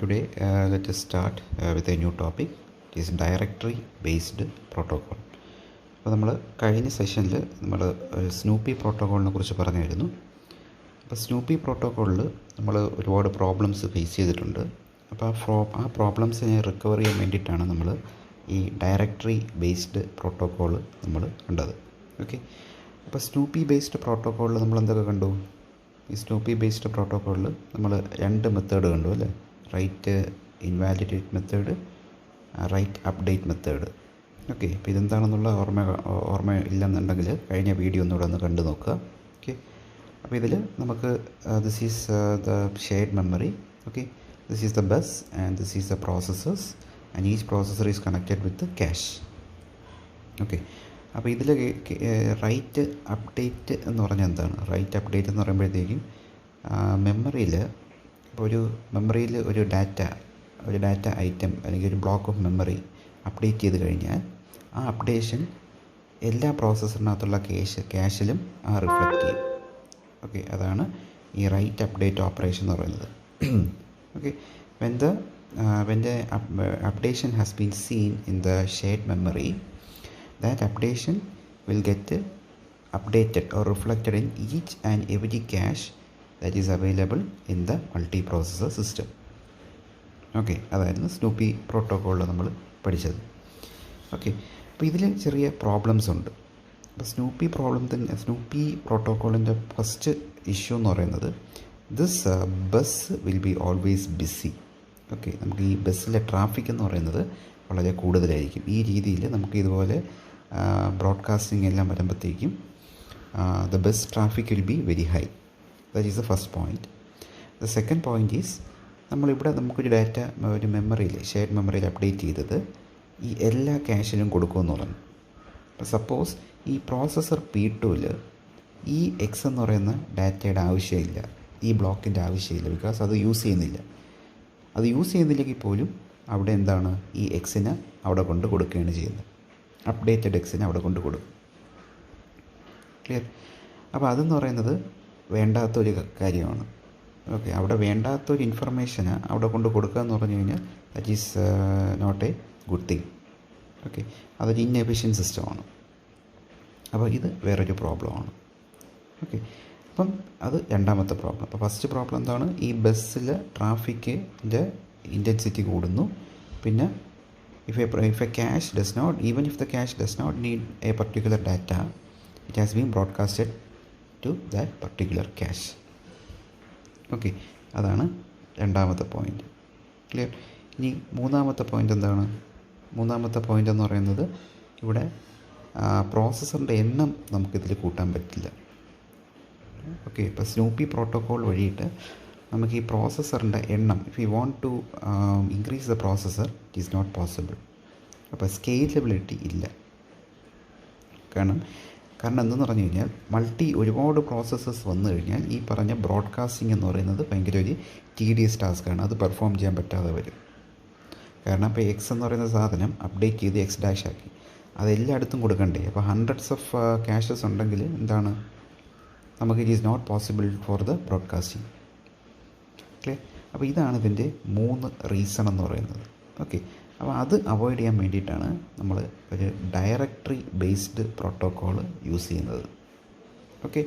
Today, let us start with a new topic. It is directory based protocol. അപ്പോൾ നമ്മൾ കഴിഞ്ഞ സെഷനിൽ നമ്മൾ സ്നൂപ്പി പ്രോട്ടോക്കോളിനെ കുറിച്ച് പറഞ്ഞായിരുന്നു. അപ്പോൾ സ്നൂപ്പി പ്രോട്ടോക്കോളിൽ നമ്മൾ ഒരുപാട് പ്രോബ്ലംസ് ഫേസ് ചെയ്തിട്ടുണ്ട്. അപ്പോൾ ആ പ്രോബ്ലംസിനെ റിക്കവർ ചെയ്യാൻ വേണ്ടിയിട്ടാണ് നമ്മൾ ഈ ഡയറക്ടറി ബേസ്ഡ് പ്രോട്ടോക്കോൾ നമ്മൾ കണ്ടത്. ഓക്കെ, അപ്പോൾ സ്നൂപ്പി ബേസ്ഡ് പ്രോട്ടോക്കോളിൽ നമ്മൾ എന്തൊക്കെ കണ്ടു? ഈ സ്നൂപ്പി ബേസ്ഡ് പ്രോട്ടോക്കോളിൽ നമ്മൾ രണ്ട് മെത്തേഡ് കണ്ടു അല്ലേ? Write invalidate method, write update method. Okay, അപ്പോൾ ഇതെന്താണെന്നുള്ള ഓർമ്മ ഇല്ലെന്നുണ്ടെങ്കിൽ കഴിഞ്ഞ വീഡിയോ ഒന്നുകൂടെ ഒന്ന് കണ്ടു നോക്കുക. ഓക്കെ, അപ്പോൾ ഇതിൽ നമുക്ക് this is the shared memory. Okay, this is the bus and this is the processors and each processor is connected with cash. Okay, അപ്പോൾ ഇതിൽ റൈറ്റ് അപ്ഡേറ്റ് എന്ന് പറഞ്ഞാൽ എന്താണ്? റൈറ്റ് അപ്ഡേറ്റ് എന്ന് പറയുമ്പോഴത്തേക്കും മെമ്മറിയിൽ ഇപ്പോൾ ഒരു മെമ്മറിയിൽ ഒരു ഡാറ്റ ഐറ്റം അല്ലെങ്കിൽ ഒരു ബ്ലോക്ക് ഓഫ് മെമ്മറി അപ്ഡേറ്റ് ചെയ്ത് കഴിഞ്ഞാൽ ആ അപ്ഡേഷൻ എല്ലാ പ്രോസസ്സറിനകത്തുള്ള ക്യാഷിലും റിഫ്ലക്റ്റ് ചെയ്യും. ഓക്കെ, അതാണ് ഈ റൈറ്റ് അപ്ഡേറ്റ് ഓപ്പറേഷൻ എന്ന് പറയുന്നത്. Okay, when the updation has been seen in the shared memory, that updation will get updated or reflected in each and every cache that is available in the multiprocessor system. Okay, അതായിരുന്നു സ്നൂപ്പി പ്രോട്ടോക്കോളിൽ നമ്മൾ പഠിച്ചത്. Okay, അപ്പോൾ ഇതിൽ ചെറിയ problems ഉണ്ട്. അപ്പോൾ സ്നൂപ്പി പ്രോട്ടോക്കോളിൻ്റെ first issue എന്ന് പറയുന്നത് this bus will be always busy. Okay, നമുക്ക് ഈ ബസ്സിലെ ട്രാഫിക് എന്ന് പറയുന്നത് വളരെ കൂടുതലായിരിക്കും. ഈ രീതിയിൽ നമുക്ക് ഇതുപോലെ ബ്രോഡ്കാസ്റ്റിംഗ് എല്ലാം വരുമ്പോഴത്തേക്കും the bus traffic will be very high. That is the first point. The second point is നമ്മളിവിടെ നമുക്കൊരു ഡാറ്റ ഒരു മെമ്മറിയിൽ ഷെയർഡ് മെമ്മറിയിൽ അപ്ഡേറ്റ് ചെയ്തത് ഈ എല്ലാ ക്യാഷിലും കൊടുക്കുമെന്ന് പറഞ്ഞു. അപ്പോൾ സപ്പോസ് ഈ പ്രോസസ്സർ P2ൽ ഈ എക്സ് എന്ന് പറയുന്ന ഡാറ്റയുടെ ആവശ്യമില്ല, ഈ ബ്ലോക്കിൻ്റെ ആവശ്യമില്ല, ബിക്കോസ് അത് യൂസ് ചെയ്യുന്നില്ലെങ്കിൽ പോലും അവിടെ എന്താണ് ഈ എക്സിന് അവിടെ കൊണ്ട് കൊടുക്കുകയാണ് ചെയ്യുന്നത്. അപ്ഡേറ്റഡ് എക്സിന് അവിടെ കൊണ്ട് കൊടുക്കും. ക്ലിയർ? അപ്പോൾ അതെന്ന് പറയുന്നത് വേണ്ടാത്തൊരു കാര്യമാണ്. ഓക്കെ, അവിടെ വേണ്ടാത്തൊരു ഇൻഫർമേഷന് അവിടെ കൊണ്ട് കൊടുക്കുക എന്ന് പറഞ്ഞു കഴിഞ്ഞാൽ that is not a good thing. Okay, അതൊരു ഇൻഎഫിഷ്യൻറ്റ് സിസ്റ്റമാണ്. അപ്പോൾ ഇത് വേറൊരു പ്രോബ്ലമാണ്. ഓക്കെ, അപ്പം അത് രണ്ടാമത്തെ പ്രോബ്ലം. അപ്പോൾ ഫസ്റ്റ് പ്രോബ്ലം എന്താണ്? ഈ ബസ്സിൽ ട്രാഫിക്കിൻ്റെ ഇൻറ്റൻസിറ്റി കൂടുന്നു. പിന്നെ if a cache does not, even if the cache does not need a particular data, it has been broadcasted to that particular cache. Okay, അതാണ് രണ്ടാമത്തെ പോയിൻ്റ്. ക്ലിയർ? ഇനി മൂന്നാമത്തെ പോയിൻ്റ് എന്താണ്? മൂന്നാമത്തെ പോയിൻ്റ് എന്ന് പറയുന്നത് ഇവിടെ പ്രോസസ്സറിൻ്റെ എണ്ണം നമുക്കിതിൽ കൂട്ടാൻ പറ്റില്ല. ഓക്കെ, ഇപ്പോൾ സ്നൂപ്പി പ്രോട്ടോക്കോൾ വഴിയിട്ട് നമുക്ക് ഈ പ്രോസസ്സറിൻ്റെ എണ്ണം if you want to increase the processor it is not possible. അപ്പോൾ സ്കെയിലബിലിറ്റി ഇല്ല. കാരണം എന്തെന്ന് പറഞ്ഞു കഴിഞ്ഞാൽ ഒരുപാട് പ്രോസസ്സസ് വന്നു കഴിഞ്ഞാൽ ഈ പറഞ്ഞ ബ്രോഡ്കാസ്റ്റിംഗ് എന്ന് പറയുന്നത് ഭയങ്കര ഒരു tedious ടാസ്ക്കാണ്. അത് പെർഫോം ചെയ്യാൻ പറ്റാതെ വരും. കാരണം ഇപ്പോൾ എക്സ് എന്ന് പറയുന്ന സാധനം അപ്ഡേറ്റ് ചെയ്ത് എക്സ് ഡാഷ് ആക്കി അതെല്ലായിടത്തും കൊടുക്കണ്ടേ? അപ്പോൾ ഹൺഡ്രഡ്സ് ഓഫ് ക്യാഷസ് ഉണ്ടെങ്കിൽ എന്താണ് നമുക്ക് it is not possible for the broadcasting. Okay, അപ്പോൾ ഇതാണ് ഇതിൻ്റെ 3 റീസൺ എന്ന് പറയുന്നത്. ഓക്കെ, അപ്പോൾ അത് അവോയ്ഡ് ചെയ്യാൻ വേണ്ടിയിട്ടാണ് നമ്മൾ ഒരു ഡയറക്ടറി ബേസ്ഡ് പ്രോട്ടോക്കോൾ യൂസ് ചെയ്യുന്നത്. Okay,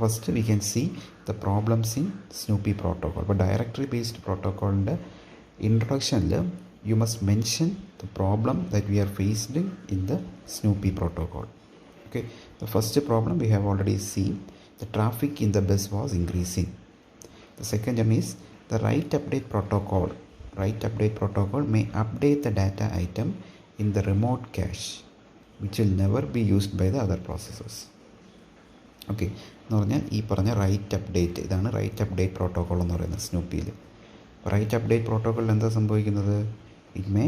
first we can see the problems in snoopy protocol. അപ്പോൾ ഡയറക്ടറി ബേസ്ഡ് പ്രോട്ടോക്കോളിൻ്റെ ഇൻട്രൊഡക്ഷനിൽ you must mention the problem that we are faced in the snoopy protocol. Okay, the first problem we have already seen, the traffic in the bus was increasing. The second one is the write update protocol. Write update protocol may update the data item in the remote cache which will never be used by the other processors. Okay, എന്ന് പറഞ്ഞാൽ ഈ പറഞ്ഞ write update, ഇതാണ് write update protocol എന്ന് പറയുന്നത് സ്നൂപ്പിയിൽ. Write update പ്രോട്ടോക്കോളിൽ എന്താ സംഭവിക്കുന്നത്? It may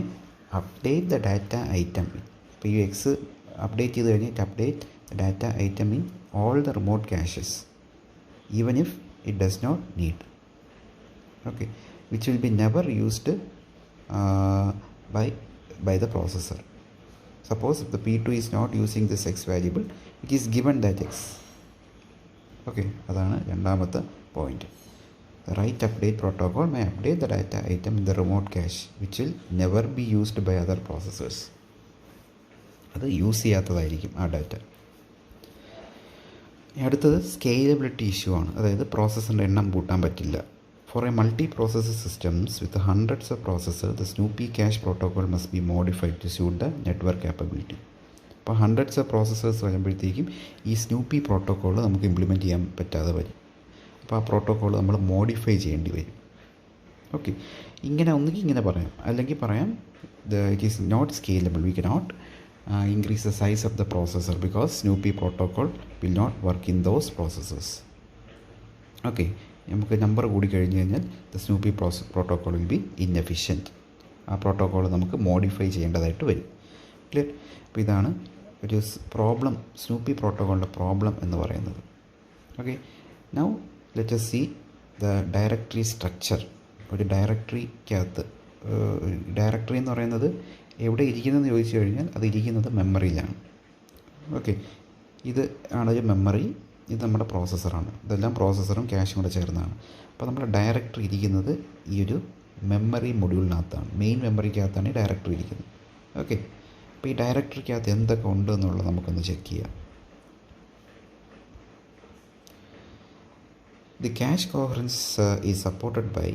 update the data item. ഇപ്പോൾ ഈ എക്സ് അപ്ഡേറ്റ് ചെയ്ത് കഴിഞ്ഞിട്ട് update data item in all the remote caches even if it does not need. Okay, which will be never used by the processor. Suppose if the P2 is not using this x variable, it is given that x. Okay, അതാണ് രണ്ടാമത്തെ point. The write update protocol may update the data item in the remote cache which will never be used by other processors. അത് use ചെയ്യാത്തതായിരിക്കും ആ data. അടുത്തത് scalability issue ആണ്. അതായത് പ്രോസസ്സറിൻ്റെ എണ്ണം കൂട്ടാൻ പറ്റില്ല. For a multi processor systems with hundreds of processor the snoopy cache protocol must be modified to suit the network capability. അപ്പോൾ hundreds of processors വരുമ്പോഴത്തേക്കും ഈ സ്നൂപ്പി പ്രോട്ടോകോൾ നമുക്ക് ഇംപ്ലിമെൻറ്റ് ചെയ്യാൻ പറ്റാതെ വരും. അപ്പോൾ ആ പ്രോട്ടോകോൾ നമ്മൾ മോഡിഫൈ ചെയ്യേണ്ടി വരും. ഓക്കെ, ഇങ്ങനെ ഒന്നുകിൽ ഇങ്ങനെ പറയാം, അല്ലെങ്കിൽ പറയാം it is not scalable, we cannot increase the size of the processor because Snoopy protocol will not work in those processors. Okay, നമുക്ക് നമ്പർ കൂടി കഴിഞ്ഞ് കഴിഞ്ഞാൽ the snoopy protocol will be inefficient. ആ പ്രോട്ടോകോൾ നമുക്ക് മോഡിഫൈ ചെയ്യേണ്ടതായിട്ട് വരും. Clear? അപ്പോൾ ഇതാണ് ഒരു പ്രോബ്ലം, സ്നൂപ്പി പ്രോട്ടോകോളിൻ്റെ പ്രോബ്ലം എന്ന് പറയുന്നത്. Okay, now let us see the directory structure. ഒരു ഡയറക്ടറിക്കകത്ത്, ഡയറക്ടറി എന്ന് പറയുന്നത് എവിടെ ഇരിക്കുന്നതെന്ന് ചോദിച്ചു കഴിഞ്ഞാൽ അത് ഇരിക്കുന്നത് മെമ്മറിയിലാണ്. ഓക്കെ, ഇത് ആണ് ഒരു മെമ്മറി, ഇത് നമ്മുടെ പ്രോസസ്സറാണ്. ഇതെല്ലാം പ്രോസസ്സറും ക്യാഷും കൂടെ ചേർന്നതാണ്. അപ്പോൾ നമ്മുടെ ഡയറക്ടറി ഇരിക്കുന്നത് ഈ ഒരു മെമ്മറി മൊഡ്യൂളിനകത്താണ്, മെയിൻ മെമ്മറിക്കകത്താണ് ഈ ഡയറക്ടറി ഇരിക്കുന്നത്. ഓക്കെ, അപ്പോൾ ഈ ഡയറക്ടറിക്കകത്ത് എന്തൊക്കെ ഉണ്ട് എന്നുള്ളത് നമുക്കൊന്ന് ചെക്ക് ചെയ്യാം. The cache coherence is supported by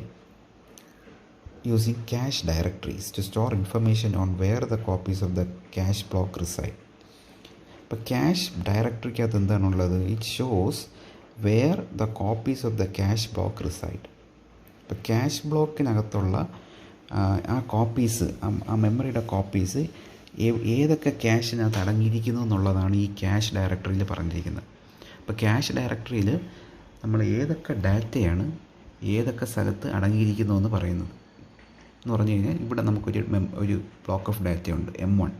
using cache directories to store information on where the copies of the cache block reside. ഇപ്പോൾ ക്യാഷ് ഡയറക്ടറിക്കകത്ത് എന്താണുള്ളത്? It shows where the copies of the cache block reside. ഇപ്പോൾ cache ബ്ലോക്കിനകത്തുള്ള ആ copies, ആ മെമ്മറിയുടെ copies ഏതൊക്കെ ക്യാഷിനകത്ത് അടങ്ങിയിരിക്കുന്നു എന്നുള്ളതാണ് ഈ ക്യാഷ് ഡയറക്ടറിയിൽ പറഞ്ഞിരിക്കുന്നത്. അപ്പോൾ ക്യാഷ് ഡയറക്ടറിയിൽ നമ്മൾ ഏതൊക്കെ ഡാറ്റയാണ് ഏതൊക്കെ സ്ഥലത്ത് അടങ്ങിയിരിക്കുന്നു എന്ന് പറയുന്നത് എന്ന് പറഞ്ഞു കഴിഞ്ഞാൽ, ഇവിടെ നമുക്കൊരു ബ്ലോക്ക് ഓഫ് ഡാറ്റ ഉണ്ട്, M1.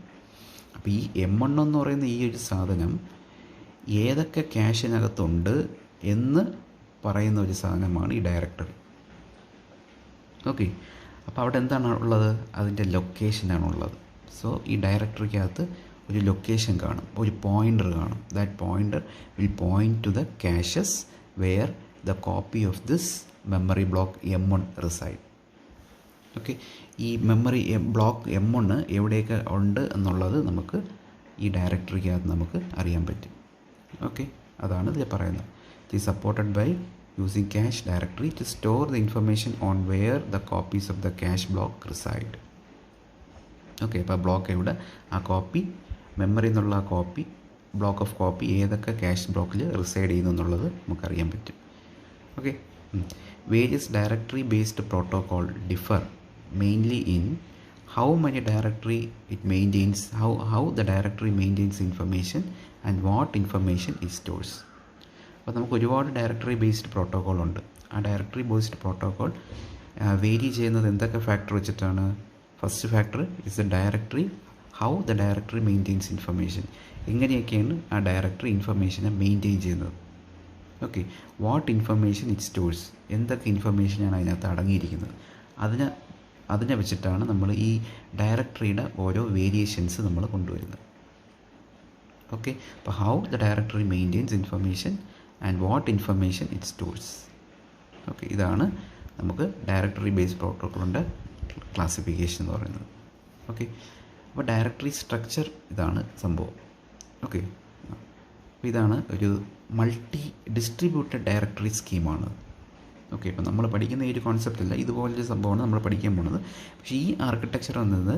അപ്പോൾ ഈ M1 എന്ന് പറയുന്ന ഈ ഒരു സാധനം ഏതൊക്കെ ക്യാഷിനകത്തുണ്ട് എന്ന് പറയുന്ന ഒരു സാധനമാണ് ഈ ഡയറക്ടറി. ഓക്കെ, അപ്പോൾ അവിടെ എന്താണ് ഉള്ളത്? അതിൻ്റെ ലൊക്കേഷനാണുള്ളത്. സോ ഈ ഡയറക്ടറിക്കകത്ത് ഒരു ലൊക്കേഷൻ കാണും, ഒരു പോയിൻ്റർ കാണും. That pointer will point to the caches where the copy of this memory block M1 reside. Okay, ഈ മെമ്മറി ബ്ലോക്ക് M1 എവിടെയൊക്കെ ഉണ്ട് എന്നുള്ളത് നമുക്ക് ഈ ഡയറക്ടറിക്കകത്ത് നമുക്ക് അറിയാൻ പറ്റും. ഓക്കെ, അതാണ് ഇതിൽ പറയുന്നത്. It is supported by using cache directory to store the information on where the copies of the cache block reside. Okay, അപ്പോൾ ബ്ലോക്ക് എവിടെ, ആ കോപ്പി മെമ്മറി എന്നുള്ള ആ കോപ്പി, ബ്ലോക്ക് ഓഫ് കോപ്പി ഏതൊക്കെ ക്യാഷ് ബ്ലോക്കിൽ റിസൈഡ് ചെയ്യുന്നു എന്നുള്ളത് നമുക്കറിയാൻ പറ്റും. Okay, various directory based protocol differ mainly in how many directory it maintains, how the directory maintains information and what information it stores. അപ്പോൾ നമുക്ക് ഒരുപാട് ഡയറക്ടറി ബേസ്ഡ് പ്രോട്ടോകോൾ ഉണ്ട്. ആ ഡയറക്ടറി ബേസ്ഡ് പ്രോട്ടോകോൾ വേരി ചെയ്യുന്നത് എന്തൊക്കെ ഫാക്ടർ വെച്ചിട്ടാണ്? First factor is the directory, how the directory maintains information, എങ്ങനെയൊക്കെയാണ് ആ ഡയറക്ടറി ഇൻഫർമേഷനെ മെയിൻറ്റെയിൻ ചെയ്യുന്നത്. Okay, what information it stores, എന്തൊക്കെ ഇൻഫർമേഷനാണ് അതിനകത്ത് അടങ്ങിയിരിക്കുന്നത്, അതിനെ വെച്ചിട്ടാണ് നമ്മൾ ഈ ഡയറക്ടറിയുടെ ഓരോ വേരിയേഷൻസ് നമ്മൾ കൊണ്ടുവരുന്നത്. ഓക്കെ, അപ്പോൾ how the directory maintains information and what information it stores. Okay, ഇതാണ് നമുക്ക് ഡയറക്ടറി ബേസ്ഡ് പ്രോട്ടോക്കോളിൻ്റെ ക്ലാസിഫിക്കേഷൻ എന്ന് പറയുന്നത്. ഓക്കെ, അപ്പോൾ ഡയറക്ടറി സ്ട്രക്ചർ ഇതാണ് സംഭവം. ഓക്കെ, അപ്പോൾ ഇതാണ് ഒരു മൾട്ടി ഡിസ്ട്രിബ്യൂട്ടഡ് ഡയറക്ടറി സ്കീമാണ്. ഓക്കെ, ഇപ്പോൾ നമ്മൾ പഠിക്കുന്ന ഈ ഒരു കോൺസെപ്റ്റ് അല്ല, ഇതുപോലൊരു സംഭവമാണ് നമ്മൾ പഠിക്കാൻ പോകുന്നത്. പക്ഷേ ഈ ആർക്കിടെക്ചർ എന്നത്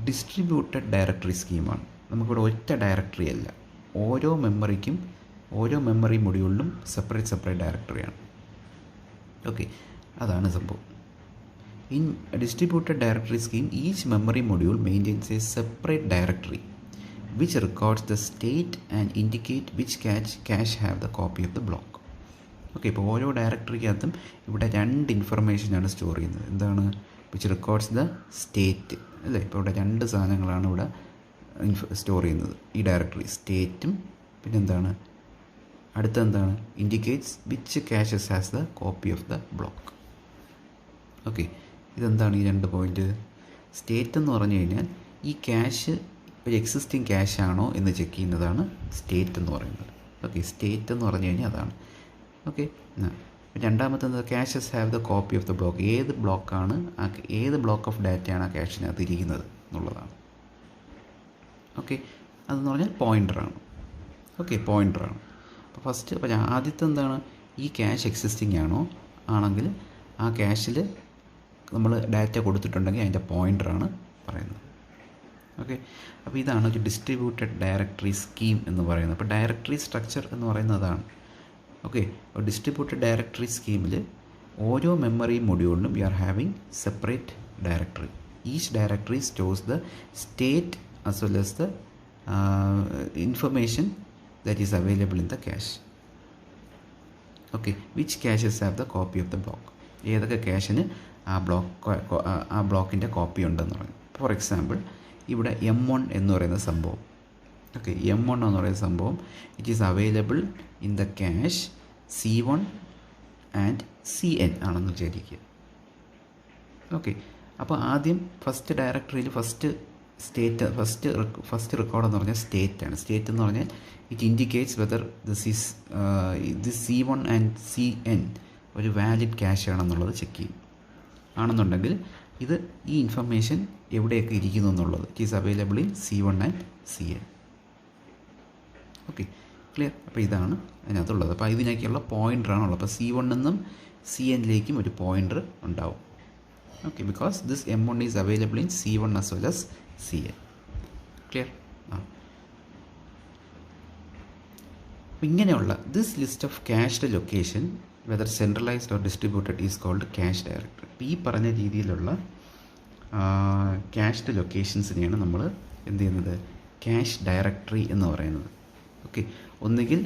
ഡിസ്ട്രിബ്യൂട്ടഡ് ഡയറക്ടറി സ്കീമാണ്. നമുക്കിവിടെ ഒറ്റ ഡയറക്ടറി അല്ല, ഓരോ മെമ്മറിക്കും ഓരോ മെമ്മറി മൊഡ്യൂളിലും സെപ്പറേറ്റ് ഡയറക്ടറിയാണ്. ഓക്കെ, അതാണ് സംഭവം. In distributed directory scheme each memory module maintains A separate directory which records the state and indicate which cache have the copy of the block. Okay, ഇപ്പോൾ ഓരോ ഡയറക്ടറിക്കകത്തും ഇവിടെ രണ്ട് ഇൻഫർമേഷനാണ് സ്റ്റോർ ചെയ്യുന്നത്. എന്താണ്? വിച്ച് റെക്കോർഡ്സ് ദ സ്റ്റേറ്റ്, അല്ലേ? ഇപ്പോൾ ഇവിടെ രണ്ട് സാധനങ്ങളാണ് ഇവിടെ സ്റ്റോർ ചെയ്യുന്നത് ഈ ഡയറക്ടറി, സ്റ്റേറ്റും പിന്നെന്താണ് അടുത്തെന്താണ്? Indicates which caches has the copy of the block. Okay, ഇതെന്താണ് ഈ രണ്ട് പോയിൻറ്റ്? സ്റ്റേറ്റ് എന്ന് പറഞ്ഞു കഴിഞ്ഞാൽ ഈ ക്യാഷ് ഒരു എക്സിസ്റ്റിംഗ് ക്യാഷ് ആണോ എന്ന് ചെക്ക് ചെയ്യുന്നതാണ് സ്റ്റേറ്റ് എന്ന് പറയുന്നത്. ഓക്കെ, സ്റ്റേറ്റ് എന്ന് പറഞ്ഞു കഴിഞ്ഞാൽ അതാണ്. ഓക്കെ, രണ്ടാമത്തേത് caches have the copy of the block. ഏത് ബ്ലോക്കാണ് ഏത് ബ്ലോക്ക് ഓഫ് ഡാറ്റയാണ് ആ ക്യാഷിനകത്ത് ഇരിക്കുന്നത് എന്നുള്ളതാണ്. ഓക്കെ, അതെന്ന് പറഞ്ഞാൽ പോയിൻ്ററാണ്. ഓക്കെ, പോയിൻ്ററാണ്. അപ്പോൾ ഫസ്റ്റ് അപ്പോൾ ആദ്യത്തെ എന്താണ്, ഈ ക്യാഷ് എക്സിസ്റ്റിംഗ് ആണെങ്കിൽ ആ ക്യാഷിൽ നമ്മൾ ഡാറ്റ കൊടുത്തിട്ടുണ്ടെങ്കിൽ അതിൻ്റെ പോയിൻ്ററാണ് പറയുന്നത്. ഓക്കെ, അപ്പോൾ ഇതാണ് ഒരു ഡിസ്ട്രിബ്യൂട്ടഡ് ഡയറക്ടറി സ്കീം എന്ന് പറയുന്നത്. അപ്പോൾ ഡയറക്ടറി സ്ട്രക്ചർ എന്ന് പറയുന്നതാണ്. ഓക്കെ, അപ്പോൾ ഡിസ്ട്രിബ്യൂട്ടഡ് ഡയറക്ടറി സ്കീമിൽ ഓരോ മെമ്മറി മൊഡ്യൂളിനും we are having separate directory. Each directory stores the state as well as the information that is available in the cache. Okay, which caches have the copy of the block. ഏതൊക്കെ ക്യാഷിന് ആ ബ്ലോക്കിൻ്റെ copy ഉണ്ടെന്ന് പറയും. For example ഇവിടെ M1 എന്ന് പറയുന്ന സംഭവം, okay, M1 എന്ന് പറയുന്ന സംഭവം it is available in the cash C1 and CN ആണെന്ന് വിചാരിക്കുക. ഓക്കെ, അപ്പോൾ ആദ്യം ഫസ്റ്റ് ഡയറക്ടറിയിൽ ഫസ്റ്റ് റെക്കോർഡ് എന്ന് പറഞ്ഞാൽ സ്റ്റേറ്റാണ്. സ്റ്റേറ്റ് എന്ന് പറഞ്ഞാൽ it indicates whether this C1 and CN ഒരു വാലിഡ് ക്യാഷ് ആണെന്നുള്ളത് ചെക്ക് ചെയ്യും. ആണെന്നുണ്ടെങ്കിൽ ഇത് ഈ ഇൻഫർമേഷൻ എവിടെയൊക്കെ ഇരിക്കുന്നു എന്നുള്ളത് it is available in C1 and CN. Okay, clear. അപ്പോൾ ഇതാണ് അതിനകത്തുള്ളത്. അപ്പോൾ ഇതിനൊക്കെയുള്ള പോയിൻ്ററാണുള്ളത്. അപ്പോൾ C1 നിന്നും CNലേക്കും ഒരു പോയിൻ്റർ ഉണ്ടാവും. Okay, because this M1 is available in C1 as well as CN. Clear. ഇങ്ങനെയുള്ള this list of cached location whether centralised or distributed is called cache directory. ഈ പറഞ്ഞ രീതിയിലുള്ള ക്യാഷ്ഡ് ലൊക്കേഷൻസിനെയാണ് നമ്മൾ എന്ത് ചെയ്യുന്നത്, ക്യാഷ് ഡയറക്ടറി എന്ന് പറയുന്നത്. ഓക്കെ, ഒന്നുകിൽ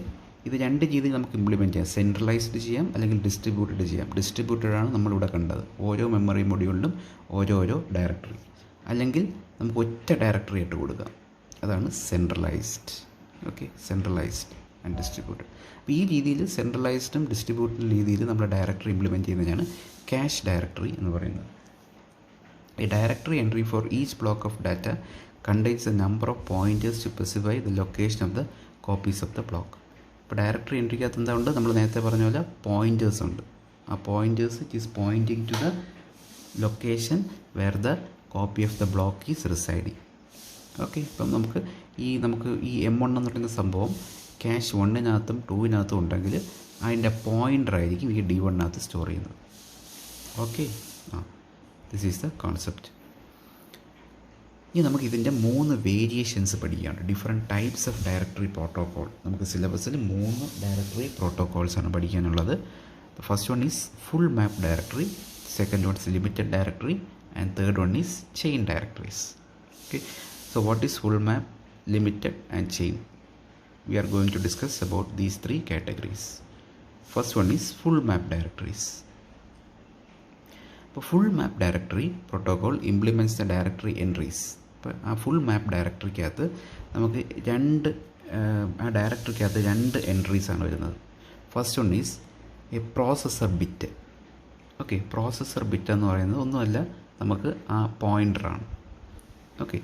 ഇത് രണ്ട് രീതിയിൽ നമുക്ക് ഇംപ്ലിമെൻറ്റ് ചെയ്യാം. സെൻട്രലൈസ്ഡ് ചെയ്യാം അല്ലെങ്കിൽ ഡിസ്ട്രിബ്യൂട്ടഡ് ചെയ്യാം. ഡിസ്ട്രിബ്യൂട്ടഡ് ആണ് നമ്മളിവിടെ കണ്ടത്, ഓരോ മെമ്മറി മൊഡ്യൂളിനും ഓരോരോ ഡയറക്ടറി. അല്ലെങ്കിൽ നമുക്ക് ഒറ്റ ഡയറക്ടറി ആയിട്ട് കൊടുക്കാം, അതാണ് centralised. Okay, centralised and distributed. അപ്പോൾ ഈ രീതിയിൽ സെൻട്രലൈസ്ഡും ഡിസ്ട്രിബ്യൂട്ടഡ് രീതിയിൽ നമ്മൾ ഡയറക്ടറി ഇംപ്ലിമെൻറ്റ് ചെയ്യുന്നതാണ് ക്യാഷ് ഡയറക്ടറി എന്ന് പറയുന്നത്. A directory entry for each block of data contains a number of pointers to specify the location of the copies of the block. ഇപ്പോൾ ഡയറക്ടറി എൻട്രിക്കകത്ത് എന്താ ഉണ്ട്, നമ്മൾ നേരത്തെ പറഞ്ഞ പോലെ പോയിൻറ്റേഴ്സ് ഉണ്ട്. ആ pointers it is pointing to the location where the copy of the block is residing. Okay, ഇപ്പം നമുക്ക് ഈ M1 എന്ന് പറയുന്ന സംഭവം ക്യാഷ് 1-നകത്തും 2-നകത്തും ഉണ്ടെങ്കിൽ അതിൻ്റെ പോയിൻ്റർ ആയിരിക്കും ഈ D1-നകത്ത് സ്റ്റോർ ചെയ്യുന്നത്. Okay, this is the concept. ഇനി നമുക്ക് ഇതിൻ്റെ 3 വേരിയേഷൻസ് പഠിക്കാനുണ്ട്. Different types of directory protocol. നമുക്ക് സിലബസിൽ 3 ഡയറക്ടറി പ്രോട്ടോക്കോൾസാണ് പഠിക്കാനുള്ളത്. The first one is full map directory, second one is limited directory, and third one is chain directories. Okay, so what is full map, limited and chain? We are going to discuss about these 3 categories. First one is full map directories. അപ്പോൾ full map directory protocol implements the directory entries. ഇപ്പോൾ ആ full മാപ്പ് ഡയറക്ടറിക്കകത്ത് നമുക്ക് ആ ഡയറക്ടറിക്കകത്ത് 2 എൻട്രീസാണ് വരുന്നത്. First one is A processor bit. Okay, processor bit എന്ന് പറയുന്നത് ഒന്നുമല്ല, നമുക്ക് ആ പോയിൻ്ററാണ്. ഓക്കെ,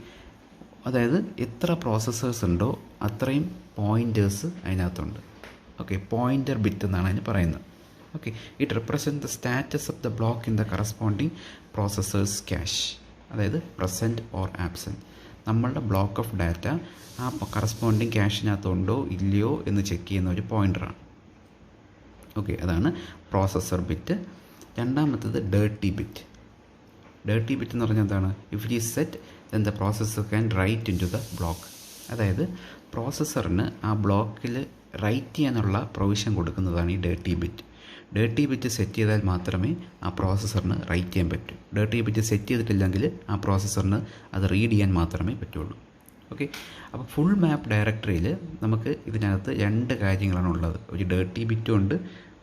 അതായത് എത്ര പ്രോസസ്സേഴ്സ് ഉണ്ടോ അത്രയും പോയിൻറ്റേഴ്സ് അതിനകത്തുണ്ട്. ഓക്കെ, പോയിൻ്റർ ബിറ്റ് എന്നാണ് അതിന് പറയുന്നത്. Okay, it represent the status of the block in the corresponding processors cache. അതായത് പ്രസൻറ്റ് ഓർ ആബ്സെൻറ്റ്, നമ്മളുടെ ബ്ലോക്ക് ഓഫ് ഡാറ്റ ആ കറസ്പോണ്ടിങ് ക്യാഷിനകത്തുണ്ടോ ഇല്ലയോ എന്ന് ചെക്ക് ചെയ്യുന്ന ഒരു പോയിൻ്ററാണ്. ഓക്കെ, അതാണ് പ്രോസസ്സർ ബിറ്റ്. രണ്ടാമത്തേത് ഡേർട്ടി ബിറ്റ്. ഡേർട്ടി ബിറ്റ് എന്ന് പറഞ്ഞാൽ എന്താണ്, if it is set then the processor can write into the block. അതായത് പ്രോസസ്സറിന് ആ ബ്ലോക്കിൽ റൈറ്റ് ചെയ്യാനുള്ള പ്രൊവിഷൻ കൊടുക്കുന്നതാണ് ഈ dirty bit. Dirty bit set ചെയ്താൽ മാത്രമേ ആ പ്രോസസ്സറിന് റൈറ്റ് ചെയ്യാൻ പറ്റൂ. ഡേർട്ടി ബിറ്റ് സെറ്റ് ചെയ്തിട്ടില്ലെങ്കിൽ ആ പ്രോസസ്സറിന് അത് റീഡ് ചെയ്യാൻ മാത്രമേ പറ്റുള്ളൂ. ഓക്കെ, അപ്പോൾ ഫുൾ മാപ്പ് ഡയറക്ടറിയിൽ നമുക്ക് ഇതിനകത്ത് 2 കാര്യങ്ങളാണ് ഉള്ളത്. ഒരു ഡേർട്ടി ബിറ്റും ഉണ്ട്,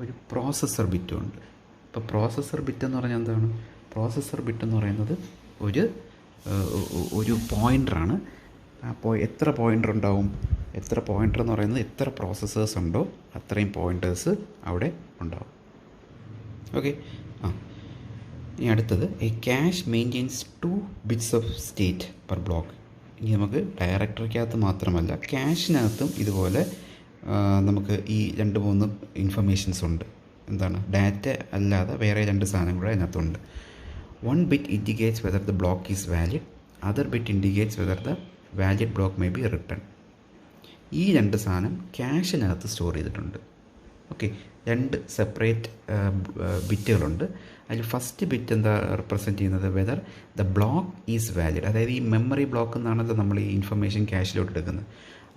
ഒരു പ്രോസസ്സർ ബിറ്റും ഉണ്ട്. ഇപ്പോൾ പ്രോസസ്സർ ബിറ്റ് എന്ന് പറഞ്ഞാൽ എന്താണ്, പ്രോസസ്സർ ബിറ്റ് എന്ന് പറയുന്നത് ഒരു പോയിൻ്ററാണ്. അപ്പോൾ എത്ര പോയിൻ്റർ ഉണ്ടാവും, എത്ര പോയിൻ്റർ എന്ന് പറയുന്നത് എത്ര പ്രോസസ്സേഴ്സ് ഉണ്ടോ അത്രയും പോയിൻ്റേഴ്സ് അവിടെ ഉണ്ടാവും. ഓക്കെ, ഇനി അടുത്തത് A cash maintains 2 bits of state per block. ഇനി നമുക്ക് ഡയറക്ടറിക്കകത്ത് മാത്രമല്ല ക്യാഷിനകത്തും ഇതുപോലെ നമുക്ക് ഈ 2-3 ഇൻഫർമേഷൻസ് ഉണ്ട്. എന്താണ് ഡാറ്റ അല്ലാതെ വേറെ 2 സാധനം കൂടെ അതിനകത്തുണ്ട്. 1 bit indicates whether the block is valid, other bit indicates whether the valid block may be written. ഈ 2 സാധനം ക്യാഷിനകത്ത് സ്റ്റോർ ചെയ്തിട്ടുണ്ട്. ഓക്കെ, 2 സെപ്പറേറ്റ് ബിറ്റുകളുണ്ട്. അതിൽ ഫസ്റ്റ് ബിറ്റ് എന്താ റെപ്രസെൻറ്റ് ചെയ്യുന്നത്, whether the block is valid. അതായത് ഈ മെമ്മറി ബ്ലോക്ക് എന്നാണല്ലോ നമ്മൾ ഈ ഇൻഫർമേഷൻ ക്യാഷിലോട്ട് എടുക്കുന്നത്.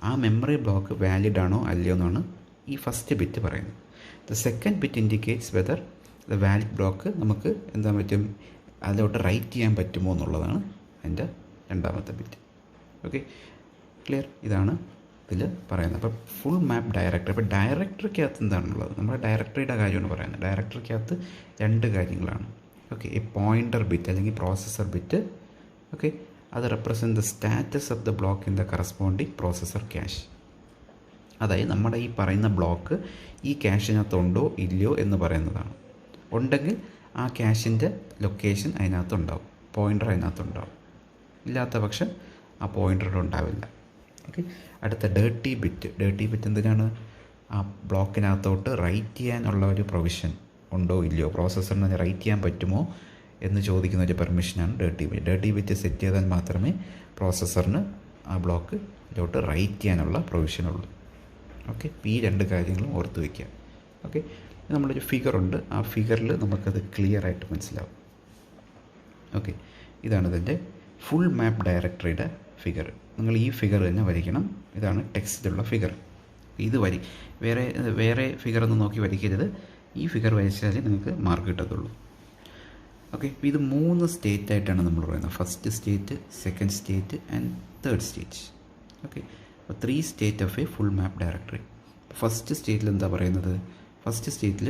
ആ മെമ്മറി ബ്ലോക്ക് വാലിഡ് ആണോ അല്ലയോ എന്നാണ് ഈ ഫസ്റ്റ് ബിറ്റ് പറയുന്നത്. The second bit indicates whether the valid block നമുക്ക് എന്താ പറ്റും, അതിലോട്ട് റൈറ്റ് ചെയ്യാൻ പറ്റുമോ എന്നുള്ളതാണ് അതിൻ്റെ രണ്ടാമത്തെ ബിറ്റ്. Okay, clear? ഇതാണ് ഇതിൽ പറയുന്നത്. അപ്പോൾ ഫുൾ മാപ്പ് ഡയറക്ടറി. അപ്പോൾ ഡയറക്ടറിക്കകത്ത് എന്താണുള്ളത്, നമ്മുടെ ഡയറക്ടറിയുടെ കാര്യമാണ് പറയുന്നത്. ഡയറക്ടറിക്കകത്ത് 2 കാര്യങ്ങളാണ്. ഓക്കെ, ഈ പോയിൻ്റർ ബിറ്റ് അല്ലെങ്കിൽ പ്രോസസ്സർ ബിറ്റ്. ഓക്കെ, അത് represent the status of the block in the corresponding processor cash. അതായത് നമ്മുടെ ഈ പറയുന്ന ബ്ലോക്ക് ഈ ക്യാഷിനകത്തുണ്ടോ ഇല്ലയോ എന്ന് പറയുന്നതാണ്. ഉണ്ടെങ്കിൽ ആ ക്യാഷിൻ്റെ ലൊക്കേഷൻ അതിനകത്തുണ്ടാവും, പോയിൻ്റർ അതിനകത്തുണ്ടാവും. ഇല്ലാത്ത പക്ഷം ആ പോയിൻ്റർ ഉണ്ടാവില്ല. ഓക്കെ, അടുത്ത ഡേർട്ടി ബിറ്റ്. ഡേർട്ടി ബിറ്റ് എന്തിനാണ്, ആ ബ്ലോക്കിനകത്തോട്ട് റൈറ്റ് ചെയ്യാനുള്ള ഒരു പ്രൊവിഷൻ ഉണ്ടോ ഇല്ലയോ, പ്രോസസ്സറിന് റൈറ്റ് ചെയ്യാൻ പറ്റുമോ എന്ന് ചോദിക്കുന്ന ഒരു പെർമിഷനാണ് dirty bit. Dirty bit set ചെയ്താൽ മാത്രമേ പ്രോസസ്സറിന് ആ ബ്ലോക്കിലോട്ട് റൈറ്റ് ചെയ്യാനുള്ള പ്രൊവിഷനുള്ളൂ. ഓക്കെ, ഈ 2 കാര്യങ്ങളും ഓർത്ത് വയ്ക്കുക. ഓക്കെ, നമ്മളൊരു ഫിഗറുണ്ട്, ആ ഫിഗറിൽ നമുക്കത് ക്ലിയറായിട്ട് മനസ്സിലാവും. ഓക്കെ, ഇതാണ് ഇതിൻ്റെ ഫുൾ മാപ്പ് ഡയറക്ടറിയുടെ ഫിഗർ. നിങ്ങൾ ഈ ഫിഗർ തന്നെ വരയ്ക്കണം. ഇതാണ് ടെക്സ്റ്റിലുള്ള ഫിഗർ. ഇത് വേറെ ഫിഗറൊന്നും നോക്കി വരയ്ക്കരുത്. ഈ ഫിഗർ വരച്ചാലേ നിങ്ങൾക്ക് മാർക്ക് കിട്ടത്തുള്ളൂ. ഓക്കെ, ഇത് 3 സ്റ്റേറ്റായിട്ടാണ് നമ്മൾ പറയുന്നത്. First state, second state and third state. Okay, അപ്പോൾ 3 state of A full map directory. First സ്റ്റേറ്റിൽ എന്താ പറയുന്നത്, ഫസ്റ്റ് സ്റ്റേറ്റിൽ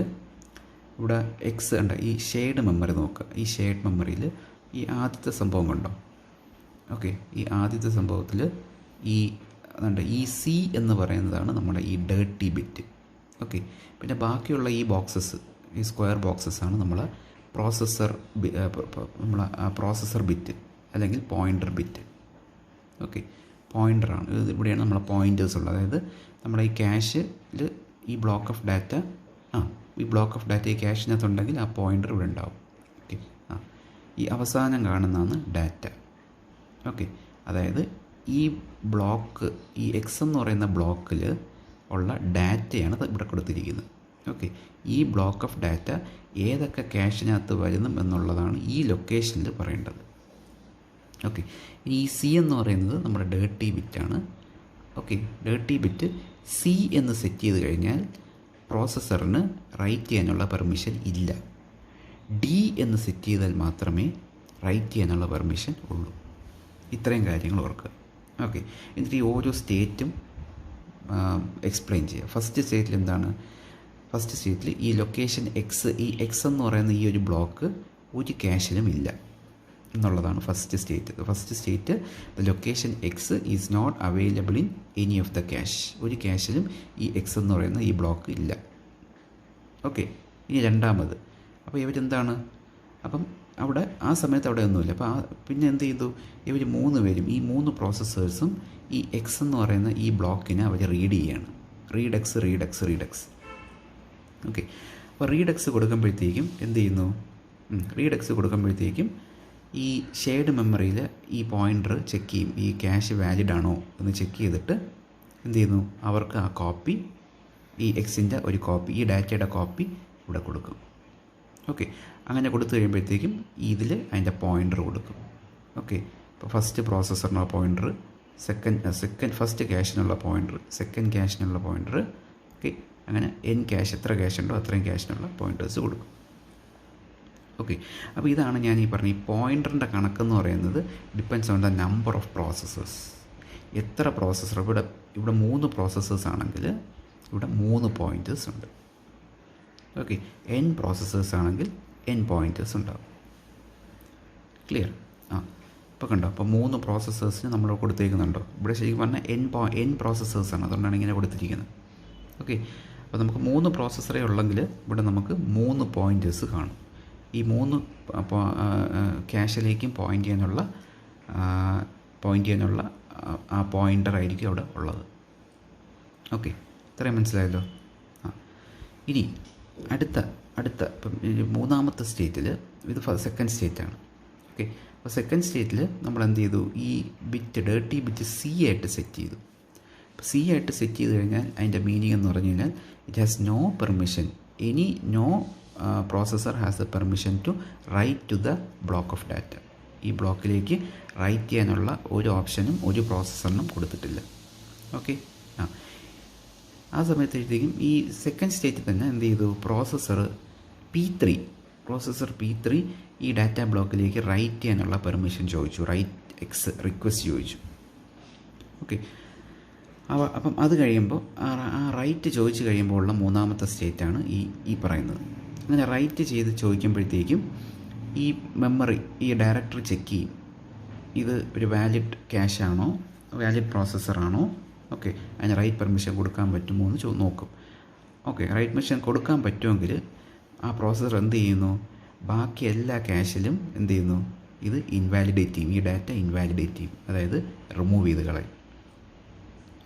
ഇവിടെ എക്സ് ഉണ്ട്. ഈ ഷെയ്ഡ് മെമ്മറി നോക്കുക. ഈ ഷെയ്ഡ് മെമ്മറിയിൽ ഈ ആദ്യത്തെ സംഭവം കണ്ടോ. ഓക്കെ, ഈ ആദ്യത്തെ സംഭവത്തിൽ ഈ സി എന്ന് പറയുന്നതാണ് നമ്മുടെ ഈ ഡേർട്ടി ബിറ്റ്. ഓക്കെ, പിന്നെ ബാക്കിയുള്ള ഈ ബോക്സസ്, ഈ സ്ക്വയർ ബോക്സസ്സാണ് നമ്മളെ പ്രോസസ്സർ ബിറ്റ് അല്ലെങ്കിൽ പോയിൻ്റർ ബിറ്റ്. ഓക്കെ, പോയിൻ്ററാണ് ഇത്. ഇവിടെയാണ് നമ്മളെ പോയിൻറ്റേഴ്സ് ഉള്ളത്. അതായത് നമ്മുടെ ഈ ക്യാഷിൽ ഈ ബ്ലോക്ക് ഓഫ് ഡാറ്റ ഈ ക്യാഷിനകത്തുണ്ടെങ്കിൽ ആ പോയിൻ്റർ ഇവിടെ ഉണ്ടാവും. ഓക്കെ, ഈ അവസാനം കാണുന്നതാണ് ഡാറ്റ. ഓക്കെ, അതായത് ഈ ബ്ലോക്ക്, ഈ എക്സ് എന്ന് പറയുന്ന ബ്ലോക്കിൽ ഉള്ള ഡാറ്റയാണ് ഇവിടെ കൊടുത്തിരിക്കുന്നത്. ഓക്കെ, ഈ ബ്ലോക്ക് ഓഫ് ഡാറ്റ ഏതൊക്കെ ക്യാഷിനകത്ത് വരുന്നു എന്നുള്ളതാണ് ഈ ലൊക്കേഷനിൽ പറയേണ്ടത്. ഓക്കെ, ഈ സി എന്ന് പറയുന്നത് നമ്മുടെ ഡേർട്ടി ബിറ്റാണ്. ഓക്കെ, ഡേർട്ടി ബിറ്റ് സി എന്ന് സെറ്റ് ചെയ്ത് കഴിഞ്ഞാൽ പ്രോസസ്സറിന് റൈറ്റ് ചെയ്യാനുള്ള പെർമിഷൻ ഇല്ല. ഡി എന്ന് സെറ്റ് ചെയ്താൽ മാത്രമേ റൈറ്റ് ചെയ്യാനുള്ള പെർമിഷൻ ഉള്ളൂ. ഇത്രയും കാര്യങ്ങൾ ഓർക്കുക. ഓക്കെ, എന്നിട്ട് ഈ ഓരോ സ്റ്റേറ്റും എക്സ്പ്ലെയിൻ ചെയ്യുക. ഫസ്റ്റ് സ്റ്റേറ്റിൽ എന്താണ്, ഫസ്റ്റ് സ്റ്റേറ്റിൽ ഈ ലൊക്കേഷൻ എക്സ്, ഈ എക്സ് എന്ന് പറയുന്ന ഈ ഒരു ബ്ലോക്ക് ഒരു ക്യാഷിലും ഇല്ല എന്നുള്ളതാണ് first state. First state, the location X is not available in any of the cache. ഒരു ക്യാഷിലും ഈ എക്സ് എന്ന് പറയുന്ന ഈ ബ്ലോക്ക് ഇല്ല. ഓക്കെ, ഇനി രണ്ടാമത്, അപ്പോൾ ഇവരെന്താണ്, അപ്പം അവിടെ ആ സമയത്ത് അവിടെ ഒന്നുമില്ല. അപ്പോൾ പിന്നെ എന്ത് ചെയ്തു, ഇവർ 3 പേരും, ഈ 3 പ്രോസസ്സേഴ്സും ഈ എക്സ് എന്ന് പറയുന്ന ഈ ബ്ലോക്കിനെ അവർ റീഡ് ചെയ്യാണ്. റീഡെക്സ്. ഓക്കെ, അപ്പോൾ റീഡെക്സ് കൊടുക്കുമ്പോഴത്തേക്കും എന്ത് ചെയ്യുന്നു, റീഡെക്സ് കൊടുക്കുമ്പോഴത്തേക്കും ഈ ഷെയ്ഡ് മെമ്മറിയിൽ ഈ പോയിൻ്റർ ചെക്ക് ചെയ്യും, ഈ ക്യാഷ് വാലിഡ് ആണോ എന്ന് ചെക്ക് ചെയ്തിട്ട് എന്ത് ചെയ്യുന്നു, അവർക്ക് ആ കോപ്പി, ഈ എക്സിൻ്റെ ഒരു കോപ്പി, ഈ ഡാറ്റയുടെ കോപ്പി ഇവിടെ കൊടുക്കും. ഓക്കെ, അങ്ങനെ കൊടുത്തു കഴിയുമ്പോഴത്തേക്കും ഇതിൽ അതിൻ്റെ പോയിൻ്റർ കൊടുക്കും. ഓക്കെ, ഇപ്പോൾ ഫസ്റ്റ് പ്രോസസ്സറിനുള്ള പോയിൻ്റർ, ഫസ്റ്റ് ക്യാഷിനുള്ള പോയിൻ്റർ, സെക്കൻഡ് ക്യാഷിനുള്ള പോയിൻ്റർ. ഓക്കെ, അങ്ങനെ ക്യാഷ് എത്ര ക്യാഷ് ഉണ്ടോ അത്രയും ക്യാഷിനുള്ള പോയിൻ്റേഴ്സ് കൊടുക്കും. ഓക്കെ, അപ്പോൾ ഇതാണ് ഞാൻ ഈ പറഞ്ഞ ഈ പോയിൻ്ററിൻ്റെ കണക്കെന്ന് പറയുന്നത് depends on the number of processors. എത്ര പ്രോസസ്സർ, ഇവിടെ 3 പ്രോസസ്സേഴ്സ് ആണെങ്കിൽ ഇവിടെ 3 പോയിൻ്റേഴ്സ് ഉണ്ട്. ഓക്കെ, n പ്രോസസ്സേഴ്സ് ആണെങ്കിൽ n പോയിൻ്റേഴ്സ് ഉണ്ടാവും. ക്ലിയർ? ഇപ്പോൾ കണ്ടോ, അപ്പോൾ 3 പ്രോസസ്സേഴ്സിന് നമ്മൾ കൊടുത്തേക്കുന്നുണ്ടോ, ഇവിടെ ശരിക്കും പറഞ്ഞാൽ n പ്രോസസ്സേഴ്സാണ്, അതുകൊണ്ടാണ് ഇങ്ങനെ കൊടുത്തിരിക്കുന്നത്. ഓക്കെ, അപ്പോൾ നമുക്ക് 3 പ്രോസസ്സറേ ഉള്ളെങ്കിൽ ഇവിടെ നമുക്ക് 3 പോയിൻ്റേഴ്സ് കാണും. ഈ 3 ക്യാഷിലേക്കും പോയിൻ്റ് ചെയ്യാനുള്ള ആ പോയിൻ്റർ ആയിരിക്കും അവിടെ ഉള്ളത്. ഓക്കെ, ഇത്രയും മനസ്സിലായല്ലോ. ഇനി അടുത്ത ഇപ്പം ഈ മൂന്നാമത്തെ സ്റ്റേറ്റിൽ ഇത് സെക്കൻഡ് സ്റ്റേറ്റാണ്. ഓക്കെ, അപ്പോൾ സെക്കൻഡ് സ്റ്റേറ്റിൽ നമ്മൾ എന്ത് ചെയ്തു, ഈ ബിറ്റ് ഡേർട്ടി ബിറ്റ് സി ആയിട്ട് സെറ്റ് ചെയ്തു. അപ്പോൾ സി ആയിട്ട് സെറ്റ് ചെയ്ത് കഴിഞ്ഞാൽ അതിൻ്റെ മീനിങ് എന്ന് പറഞ്ഞു കഴിഞ്ഞാൽ it has no permission, no processor has the permission to write to the block of data. ഈ ബ്ലോക്കിലേക്ക് റൈറ്റ് ചെയ്യാനുള്ള ഒരു ഓപ്ഷനും ഒരു പ്രോസസ്സറിനും കൊടുത്തിട്ടില്ല. ഓക്കെ, ആ സമയത്തേക്കും ഈ സെക്കൻഡ് സ്റ്റേറ്റിൽ തന്നെ എന്ത് ചെയ്തു, പ്രോസസ്സർ P3 ഈ ഡാറ്റ ബ്ലോക്കിലേക്ക് റൈറ്റ് ചെയ്യാനുള്ള പെർമിഷൻ ചോദിച്ചു, റൈറ്റ് എക്സ് റിക്വസ്റ്റ് ചോദിച്ചു. ഓക്കെ, അപ്പം അത് കഴിയുമ്പോൾ ആ റൈറ്റ് ചോദിച്ച് കഴിയുമ്പോൾ ഉള്ള മൂന്നാമത്തെ സ്റ്റേറ്റാണ് ഈ പറയുന്നത്. അങ്ങനെ റൈറ്റ് ചെയ്ത് ചോദിക്കുമ്പോഴത്തേക്കും ഈ മെമ്മറി, ഈ ഡയറക്ടറി ചെക്ക് ചെയ്യും, ഇത് ഒരു വാലിഡ് ക്യാഷാണോ, വാലിഡ് പ്രോസസ്സറാണോ. ഓക്കെ, അതിന് റൈറ്റ് പെർമിഷൻ കൊടുക്കാൻ പറ്റുമോ എന്ന് നോക്കും. ഓക്കെ, റൈറ്റ് പെർമിഷൻ കൊടുക്കാൻ പറ്റുമെങ്കിൽ ആ പ്രോസസ്സർ എന്ത് ചെയ്യുന്നു, ബാക്കി എല്ലാ ക്യാഷിലും എന്ത് ചെയ്യുന്നു, ഇത് ഇൻവാലിഡേറ്റ് ചെയ്യും, ഈ ഡാറ്റ ഇൻവാലിഡേറ്റ് ചെയ്യും, അതായത് റിമൂവ് ചെയ്ത് കളയും.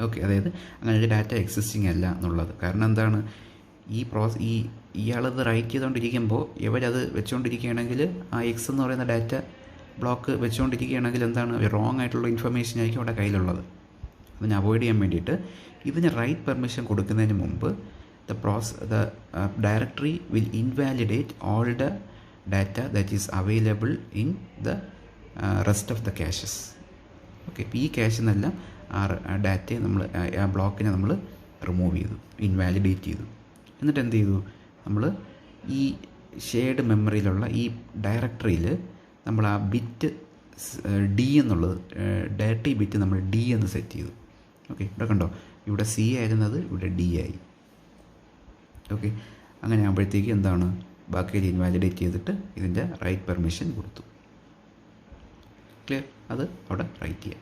ഓക്കെ, അതായത് അങ്ങനെ ഒരു ഡാറ്റ എക്സിസ്റ്റിംഗ് അല്ല എന്നുള്ളത്. കാരണം എന്താണ്, ഇയാളത് റൈറ്റ് ചെയ്തുകൊണ്ടിരിക്കുമ്പോൾ ഇവരത് വെച്ചുകൊണ്ടിരിക്കുകയാണെങ്കിൽ ആ എക്സ് എന്ന് പറയുന്ന ഡാറ്റ ബ്ലോക്ക് വെച്ചുകൊണ്ടിരിക്കുകയാണെങ്കിൽ എന്താണ്, റോങ് ആയിട്ടുള്ള ഇൻഫർമേഷൻ ആയിരിക്കും അവിടെ കയ്യിലുള്ളത്. അതിനെ അവോയ്ഡ് ചെയ്യാൻ വേണ്ടിയിട്ട് ഇതിന് റൈറ്റ് പെർമിഷൻ കൊടുക്കുന്നതിന് മുമ്പ് the directory will invalidate all the data that is available in the rest of the caches. Okay, ഇപ്പോൾ ഈ ക്യാഷിൽ നിന്നെല്ലാം ആ ഡാറ്റയെ ആ ബ്ലോക്കിനെ നമ്മൾ റിമൂവ് ചെയ്തു, ഇൻവാലിഡേറ്റ് ചെയ്തു. എന്നിട്ട് എന്ത് ചെയ്തു, നമ്മൾ ഈ ഷെയർഡ് മെമ്മറിയിലുള്ള ഈ ഡയറക്ടറിയിൽ നമ്മൾ ആ ബിറ്റ് ഡി എന്നുള്ളത്, ഡയറക്ടറി ബിറ്റ് നമ്മൾ ഡി എന്ന് സെറ്റ് ചെയ്തു. ഓക്കെ, ഇവിടെ കണ്ടോ, ഇവിടെ സി ആയിരുന്നത് ഇവിടെ ഡി ആയി. ഓക്കെ, അങ്ങനെ ആകുമ്പോഴത്തേക്ക് എന്താണ്, ബാക്കിയിൽ ഇൻവാലിഡേറ്റ് ചെയ്തിട്ട് ഇതിൻ്റെ റൈറ്റ് പെർമിഷൻ കൊടുത്തു. ക്ലിയർ, അത് അവിടെ റൈറ്റ് ചെയ്യാം.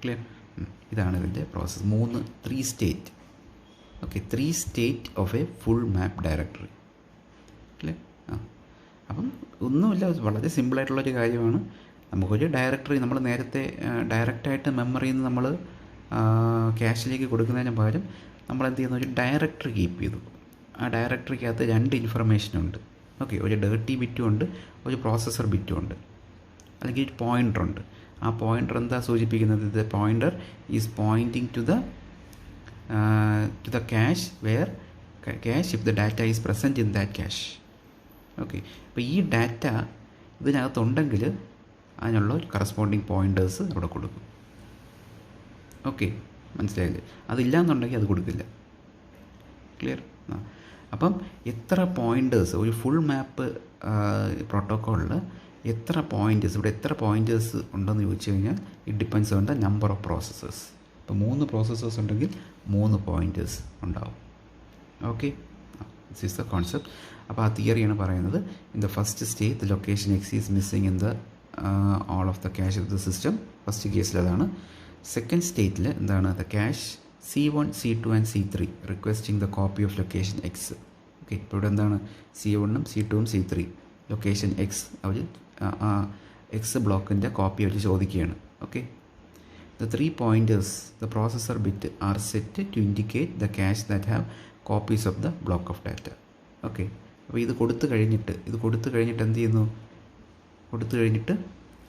ക്ലിയർ, ഇതാണ് ഇതിൻ്റെ process. 3 state. Okay, 3 state of A full map directory. Clear. അപ്പം ഒന്നുമില്ല, വളരെ സിമ്പിളായിട്ടുള്ളൊരു കാര്യമാണ്. നമുക്കൊരു ഡയറക്ടറി നമ്മൾ നേരത്തെ ഡയറക്റ്റായിട്ട് മെമ്മറിയിൽ നിന്ന് നമ്മൾ ക്യാഷിലേക്ക് കൊടുക്കുന്നതിന് പകരം നമ്മൾ എന്ത് ചെയ്യുന്നു, ഒരു ഡയറക്ടറി കീപ്പ് ചെയ്തു. ആ ഡയറക്ടറിക്കകത്ത് 2 ഇൻഫർമേഷനുണ്ട്. ഓക്കെ, ഒരു ഡേർട്ടി ബിറ്റും ഉണ്ട്, ഒരു പ്രോസസ്സർ ബിറ്റും ഉണ്ട്, അല്ലെങ്കിൽ ഒരു പോയിൻ്ററുണ്ട്. ആ പോയിൻ്റർ എന്താ സൂചിപ്പിക്കുന്നത്, the pointer is pointing to the cache where cache if the data is present in that cache. Okay, അപ്പോൾ ഈ ഡാറ്റ ഇതിനകത്തുണ്ടെങ്കിൽ അതിനുള്ള ഒരു കറസ്പോണ്ടിങ് പോയിൻറ്റേഴ്സ് അവിടെ കൊടുക്കും. ഓക്കെ, മനസ്സിലായില്ലേ? അതില്ല എന്നുണ്ടെങ്കിൽ അത് കൊടുക്കില്ല. ക്ലിയർ. അപ്പം എത്ര പോയിൻറ്റേഴ്സ് ഒരു ഫുൾ മാപ്പ് പ്രോട്ടോക്കോളിൽ എത്ര പോയിൻറ്റേഴ്സ്, ഇവിടെ എത്ര പോയിൻറ്റേഴ്സ് ഉണ്ടെന്ന് ചോദിച്ചു കഴിഞ്ഞാൽ it depends on the number of processors. ഇപ്പോൾ 3 പ്രോസസ്സേഴ്സ് ഉണ്ടെങ്കിൽ 3 പോയിൻറ്റേഴ്സ് ഉണ്ടാവും. Okay, this is the concept. അപ്പോൾ ആ തിയറിയാണ് പറയുന്നത്, in the first state the location X is missing in the all of the cash of the system. First കേസിൽ അതാണ്. Second സ്റ്റേറ്റിൽ എന്താണ്, the cash C1, C2 and C3 requesting the copy of location X. Okay, ഇപ്പോൾ ഇവിടെ എന്താണ്, C1ഉം C2ഉം C3 location X, അവർ ആ X ബ്ലോക്കിൻ്റെ copy അവർ ചോദിക്കുകയാണ്. Okay, the 3 pointers the processor bit are set to indicate the cache that have copies of the block of data. Okay, അപ്പോൾ ഇത് കൊടുത്തു കഴിഞ്ഞിട്ട് എന്ത് ചെയ്യുന്നു, കൊടുത്തു കഴിഞ്ഞിട്ട്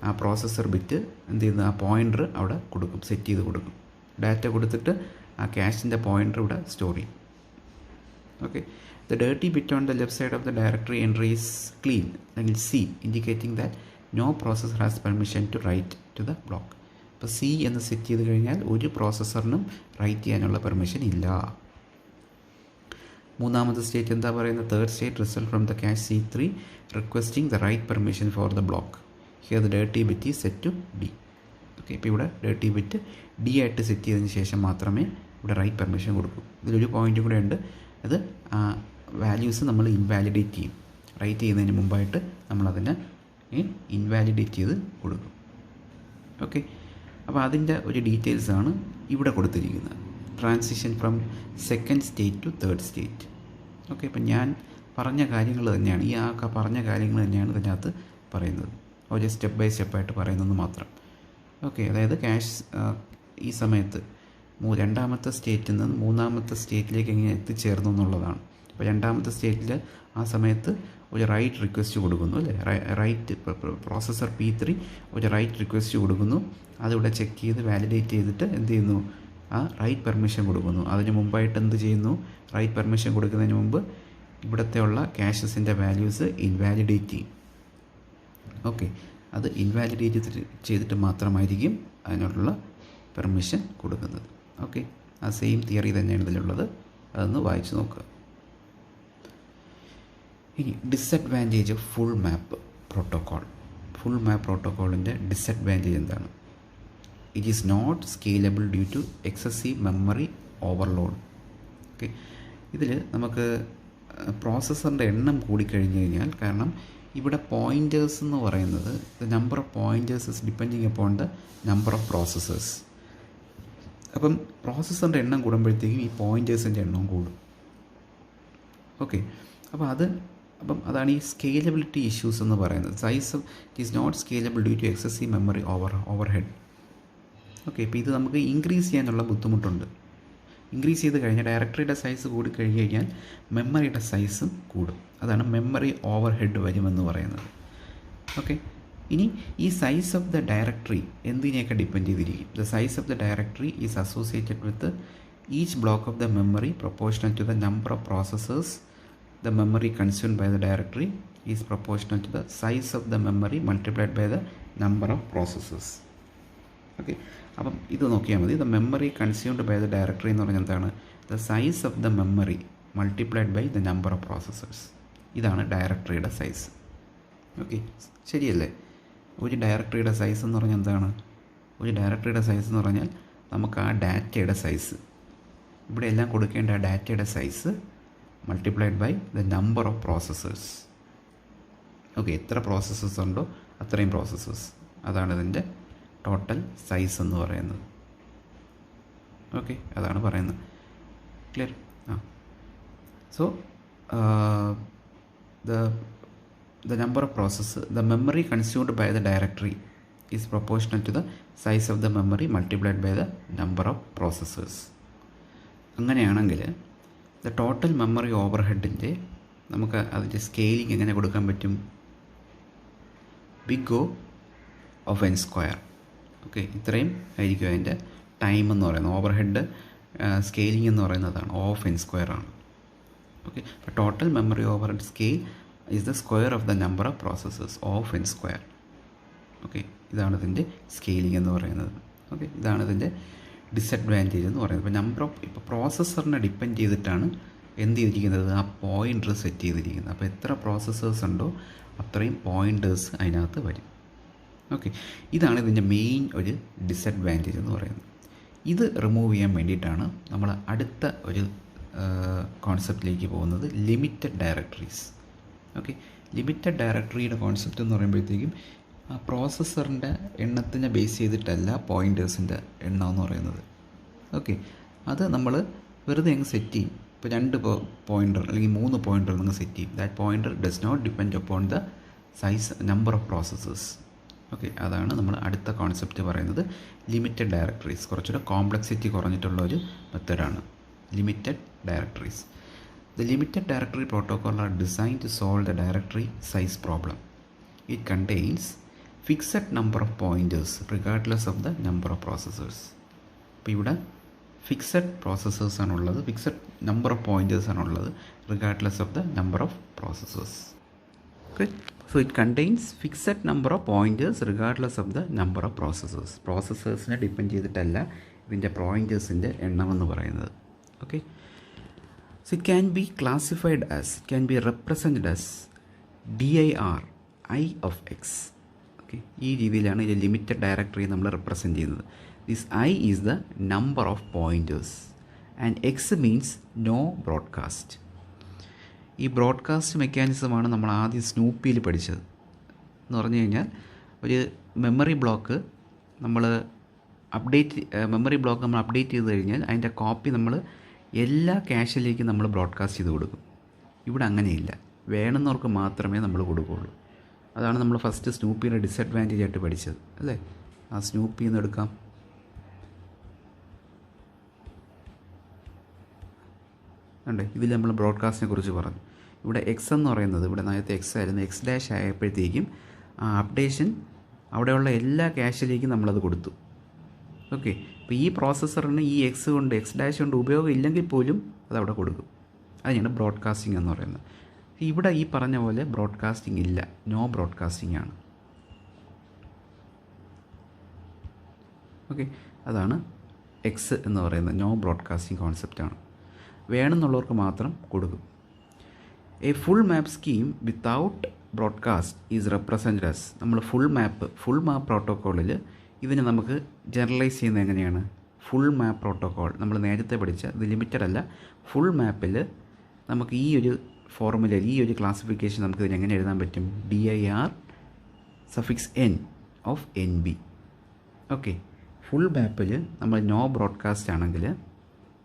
ആ പ്രോസസ്സർ ബിറ്റ് എന്ത് ചെയ്യുന്നു, ആ പോയിൻ്റർ അവിടെ കൊടുക്കും, സെറ്റ് ചെയ്ത് കൊടുക്കും. ഡാറ്റ കൊടുത്തിട്ട് ആ ക്യാഷിൻ്റെ പോയിൻ്റർ ഇവിടെ സ്റ്റോർ ചെയ്യും. Okay, the dirty bit on the left side of the directory entry is clean, അല്ലെങ്കിൽ C, indicating that no processor has permission to write to the block. ഇപ്പോൾ സി എന്ന് സെറ്റ് ചെയ്ത് കഴിഞ്ഞാൽ ഒരു പ്രോസസ്സറിനും റൈറ്റ് ചെയ്യാനുള്ള permission ഇല്ല. മൂന്നാമത്തെ സ്റ്റേറ്റ് എന്താ പറയുന്നത്, third state result from the cache C3 requesting the write permission for the block. Here the dirty bit is set to D. Okay, ഇപ്പോൾ ഇവിടെ ഡേർട്ടി ബിറ്റ് ഡി ആയിട്ട് സെറ്റ് ചെയ്തതിന് ശേഷം മാത്രമേ ഇവിടെ റൈറ്റ് പെർമിഷൻ കൊടുക്കൂ. ഇതിലൊരു പോയിൻ്റ് കൂടെ ഉണ്ട്, അത് ആ വാല്യൂസ് നമ്മൾ ഇൻവാലിഡേറ്റ് ചെയ്യും. റൈറ്റ് ചെയ്യുന്നതിന് മുമ്പായിട്ട് നമ്മളതിനെ ഇൻവാലിഡേറ്റ് ചെയ്ത് കൊടുക്കും. ഓക്കെ, അപ്പോൾ അതിൻ്റെ ഒരു ഡീറ്റെയിൽസാണ് ഇവിടെ കൊടുത്തിരിക്കുന്നത്. Transition from second state to third state. Okay, ഇപ്പം ഞാൻ പറഞ്ഞ കാര്യങ്ങൾ തന്നെയാണ്, ഈ പറഞ്ഞ കാര്യങ്ങൾ തന്നെയാണ് ഇതിനകത്ത് പറയുന്നത്. ഒരു സ്റ്റെപ്പ് ബൈ സ്റ്റെപ്പായിട്ട് പറയുന്നത് മാത്രം. ഓക്കെ, അതായത് ക്യാഷ് ഈ സമയത്ത് രണ്ടാമത്തെ സ്റ്റേറ്റിൽ നിന്ന് മൂന്നാമത്തെ സ്റ്റേറ്റിലേക്ക് എങ്ങനെ എത്തിച്ചേർന്നു എന്നുള്ളതാണ്. അപ്പോൾ രണ്ടാമത്തെ സ്റ്റേറ്റിൽ ആ സമയത്ത് ഒരു റൈറ്റ് റിക്വസ്റ്റ് കൊടുക്കുന്നു അല്ലേ, റൈറ്റ് പ്രോസസ്സർ P3 ഒരു റൈറ്റ് റിക്വസ്റ്റ് കൊടുക്കുന്നു. അതിവിടെ ചെക്ക് ചെയ്ത് വാലിഡേറ്റ് ചെയ്തിട്ട് എന്ത് ചെയ്യുന്നു, ആ റൈറ്റ് പെർമിഷൻ കൊടുക്കുന്നു. അതിന് മുമ്പായിട്ട് എന്ത് ചെയ്യുന്നു, റൈറ്റ് പെർമിഷൻ കൊടുക്കുന്നതിന് മുമ്പ് ഇവിടുത്തെ ഉള്ള ക്യാഷസിൻ്റെ വാല്യൂസ് ഇൻവാലിഡേറ്റ് ചെയ്യും. ഓക്കെ, അത് ഇൻവാലിഡേറ്റ് ചെയ്തിട്ട് മാത്രമായിരിക്കും അതിനുള്ള പെർമിഷൻ കൊടുക്കുന്നത്. ഓക്കെ, ആ സെയിം തിയറി തന്നെയാണ് ഇതിലുള്ളത്. അതൊന്ന് വായിച്ച് നോക്കുക. ഇനി disadvantage of full map protocol. Full map പ്രോട്ടോക്കോളിൻ്റെ ഡിസഡ്വാൻറ്റേജ് എന്താണ്? It is not scalable due to excessive memory overload. Okay, ഇതിൽ നമുക്ക് പ്രോസസ്സറിൻ്റെ എണ്ണം കൂടിക്കഴിഞ്ഞ് കഴിഞ്ഞാൽ, കാരണം ഇവിടെ പോയിൻറ്റേഴ്സ് എന്ന് പറയുന്നത് the number of pointers is depending upon the number of processors. അപ്പം പ്രോസസ്സറിൻ്റെ എണ്ണം കൂടുമ്പോഴത്തേക്കും ഈ പോയിൻറ്റേഴ്സിൻ്റെ എണ്ണവും കൂടും. ഓക്കെ, അപ്പം അതാണ് ഈ സ്കെയിലബിലിറ്റി ഇഷ്യൂസ് എന്ന് പറയുന്നത്. Size it is not scalable due to excessive memory overhead. Okay, ഇപ്പോൾ ഇത് നമുക്ക് ഇൻക്രീസ് ചെയ്യാനുള്ള ബുദ്ധിമുട്ടുണ്ട്. ഇൻക്രീസ് ചെയ്ത് കഴിഞ്ഞാൽ ഡയറക്ടറിയുടെ സൈസ് കൂടി കഴിഞ്ഞ് കഴിഞ്ഞാൽ മെമ്മറിയുടെ സൈസും കൂടും. അതാണ് മെമ്മറി ഓവർഹെഡ് വരുമെന്ന് പറയുന്നത്. ഓക്കെ, ഇനി ഈ സൈസ് ഓഫ് ദ ഡയറക്ടറി എന്തിനെയൊക്കെ ഡിപ്പെൻഡ് ചെയ്തിരിക്കും? The size of the directory is associated with each block of the memory proportional to the number of processors. The memory consumed by the directory is proportional to the size of the memory multiplied by the number of processors. Okay, അപ്പം ഇത് നോക്കിയാൽ മതി. The memory consumed by the directory എന്ന് പറഞ്ഞാൽ എന്താണ്? The size of the memory multiplied by the number of processors. ഇതാണ് ഡയറക്ടറിയുടെ size. Okay, ശരിയല്ലേ? ഒരു ഡയറക്ടറിയുടെ സൈസ് എന്ന് പറഞ്ഞാൽ എന്താണ്? ഒരു ഡയറക്ടറിയുടെ സൈസ് എന്ന് പറഞ്ഞാൽ നമുക്ക് ആ ഡാറ്റയുടെ സൈസ്, ഇവിടെ എല്ലാം കൊടുക്കേണ്ട ആ ഡാറ്റയുടെ size multiplied by the number of processors. Okay, എത്ര പ്രോസസ്സേഴ്സ് ഉണ്ടോ അത്രയും പ്രോസസ്സേഴ്സ്, അതാണ് ഇതിൻ്റെ ടോട്ടൽ സൈസ് എന്ന് പറയുന്നത്. ഓക്കെ, അതാണ് പറയുന്നത്. Clear? So the number of processes, the memory consumed by the directory is proportional to the size of the memory multiplied by the number of processors. അങ്ങനെയാണെങ്കിൽ the total memory ഓവർഹെഡിൻ്റെ നമുക്ക് അതിൻ്റെ scaling എങ്ങനെ കൊടുക്കാൻ പറ്റും? Big O of n square. Okay, ഇത്രയും ആയിരിക്കും അതിൻ്റെ ടൈം എന്ന് പറയുന്നത്. ഓവർഹെഡ് സ്കെയിലിംഗ് എന്ന് പറയുന്നതാണ് ഓഫ് n സ്ക്വയർ ആണ്. ഓക്കെ, അപ്പോൾ total memory overhead scale is the square of the number of processors of n square. Okay, ഇതാണ് ഇതിൻ്റെ സ്കെയിലിംഗ് എന്ന് പറയുന്നത്. ഓക്കെ, ഇതാണ് ഇതിൻ്റെ ഡിസഡ്വാൻറ്റേജ് എന്ന് പറയുന്നത്. ഇപ്പോൾ പ്രോസസ്സറിനെ ഡിപ്പെൻഡ് ചെയ്തിട്ടാണ് എന്ത് ചെയ്തിരിക്കുന്നത്, ആ പോയിൻ്റർ സെറ്റ് ചെയ്തിരിക്കുന്നത്. അപ്പോൾ എത്ര പ്രോസസ്സേഴ്സ് ഉണ്ടോ അത്രയും പോയിൻറ്റേഴ്സ് അതിനകത്ത് വരും. ഓക്കെ, ഇതാണ് ഇതിൻ്റെ മെയിൻ ഒരു ഡിസഡ്വാൻറ്റേജ് എന്ന് പറയുന്നത്. ഇത് റിമൂവ് ചെയ്യാൻ വേണ്ടിയിട്ടാണ് നമ്മൾ അടുത്ത ഒരു കോൺസെപ്റ്റിലേക്ക് പോകുന്നത്, ലിമിറ്റഡ് ഡയറക്ടറീസ്. ഓക്കെ, ലിമിറ്റഡ് ഡയറക്ടറിയുടെ കോൺസെപ്റ്റ് എന്ന് പറയുമ്പോഴത്തേക്കും ആ പ്രോസസ്സറിൻ്റെ എണ്ണത്തിനെ ബേസ് ചെയ്തിട്ടല്ല പോയിൻറ്റേഴ്സിൻ്റെ എണ്ണം എന്ന് പറയുന്നത്. ഓക്കെ, അത് നമ്മൾ വെറുതെ അങ്ങ് സെറ്റ് ചെയ്യും. ഇപ്പോൾ 2 പോയിൻ്റർ അല്ലെങ്കിൽ 3 പോയിൻ്റർ നിങ്ങൾ സെറ്റ് ചെയ്യും. That pointer does not depend upon the size number of processors. Okay, അതാണ് നമ്മൾ അടുത്ത കോൺസെപ്റ്റ് പറയുന്നത്, ലിമിറ്റഡ് ഡയറക്ടറീസ്. കുറച്ചുകൂടെ കോംപ്ലക്സിറ്റി കുറഞ്ഞിട്ടുള്ള ഒരു മെത്തേഡാണ് limited directories. The limited directory protocol are design to solve the directory size problem. It contains fixed number of pointers regardless of the number of processors. അപ്പോൾ ഇവിടെ ഫിക്സഡ് പ്രോസസ്സേഴ്സ് ആണുള്ളത്, fixed number of pointers ആണുള്ളത്, regardless of the number of processors. Okay, so it contains fixed number of pointers regardless of the number of processors. പ്രോസസ്സേഴ്സിനെ depend ചെയ്തിട്ടല്ല ഇതിൻ്റെ പോയിൻറ്റേഴ്സിൻ്റെ എണ്ണമെന്ന് പറയുന്നത്. Okay, so it can be classified as, it can be represented as DIR I of X. Okay, ഈ രീതിയിലാണ് ഇത് limited directory നമ്മൾ റെപ്രസെൻറ്റ് ചെയ്യുന്നത്. This I is the number of pointers and X means no broadcast. ഈ broadcast മെക്കാനിസമാണ് നമ്മൾ ആദ്യം സ്നൂപ്പിയിൽ പഠിച്ചത്. എന്ന് പറഞ്ഞു കഴിഞ്ഞാൽ ഒരു മെമ്മറി ബ്ലോക്ക് നമ്മൾ അപ്ഡേറ്റ് ചെയ്ത് കഴിഞ്ഞാൽ അതിൻ്റെ കോപ്പി നമ്മൾ എല്ലാ ക്യാഷിലേക്കും നമ്മൾ ബ്രോഡ്കാസ്റ്റ് ചെയ്ത് കൊടുക്കും. ഇവിടെ അങ്ങനെയില്ല, വേണമെന്നവർക്ക് മാത്രമേ നമ്മൾ കൊടുക്കുകയുള്ളൂ. അതാണ് നമ്മൾ ഫസ്റ്റ് സ്നൂപ്പിയുടെ ഡിസഡ്വാൻറ്റേജ് ആയിട്ട് പഠിച്ചത് അല്ലേ. ആ സ്നൂപ്പിൽ നിന്ന് എടുക്കാം. ഉണ്ട്. ഇതിൽ നമ്മൾ ബ്രോഡ്കാസ്റ്റിനെ കുറിച്ച് പറഞ്ഞു. ഇവിടെ എക്സ് എന്ന് പറയുന്നത്, ഇവിടെ നേരത്തെ എക്സ് ആയിരുന്നു, എക്സ് ഡാഷ് ആയപ്പോഴത്തേക്കും ആ അപ്ഡേഷൻ അവിടെയുള്ള എല്ലാ ക്യാഷിലേക്കും നമ്മളത് കൊടുത്തു. ഓക്കെ, അപ്പോൾ ഈ പ്രോസസ്സറിന് ഈ എക്സ് കൊണ്ട്, എക്സ് ഡാഷ് കൊണ്ട് ഉപയോഗം ഇല്ലെങ്കിൽ പോലും അതവിടെ കൊടുക്കും. അതിനാണ് ബ്രോഡ്കാസ്റ്റിംഗ് എന്ന് പറയുന്നത്. ഇവിടെ ഈ പറഞ്ഞ പോലെ ബ്രോഡ്കാസ്റ്റിംഗ് ഇല്ല, നോ ബ്രോഡ്കാസ്റ്റിംഗ് ആണ്. ഓക്കെ, അതാണ് എക്സ് എന്ന് പറയുന്നത്, നോ ബ്രോഡ്കാസ്റ്റിംഗ് കോൺസെപ്റ്റാണ്. വേണമെന്നുള്ളവർക്ക് മാത്രം കൊടുക്കും. A full map scheme without broadcast is represented as, നമ്മൾ ഫുൾ മാപ്പ് പ്രോട്ടോക്കോളിൽ ഇതിനെ നമുക്ക് ജനറലൈസ് ചെയ്യുന്നത് എങ്ങനെയാണ്? ഫുൾ മാപ്പ് പ്രോട്ടോക്കോൾ നമ്മൾ നേരത്തെ പഠിച്ച, ഇത് ലിമിറ്റഡ് അല്ല, ഫുൾ മാപ്പിൽ നമുക്ക് ഈ ഒരു ഫോർമുലയിൽ, ഈ ഒരു ക്ലാസിഫിക്കേഷൻ നമുക്ക് ഇതിന് എങ്ങനെ എഴുതാൻ പറ്റും? dir suffix n of nb. Okay, full മാപ്പിൽ നമ്മൾ നോ ബ്രോഡ്കാസ്റ്റ് ആണെങ്കിൽ,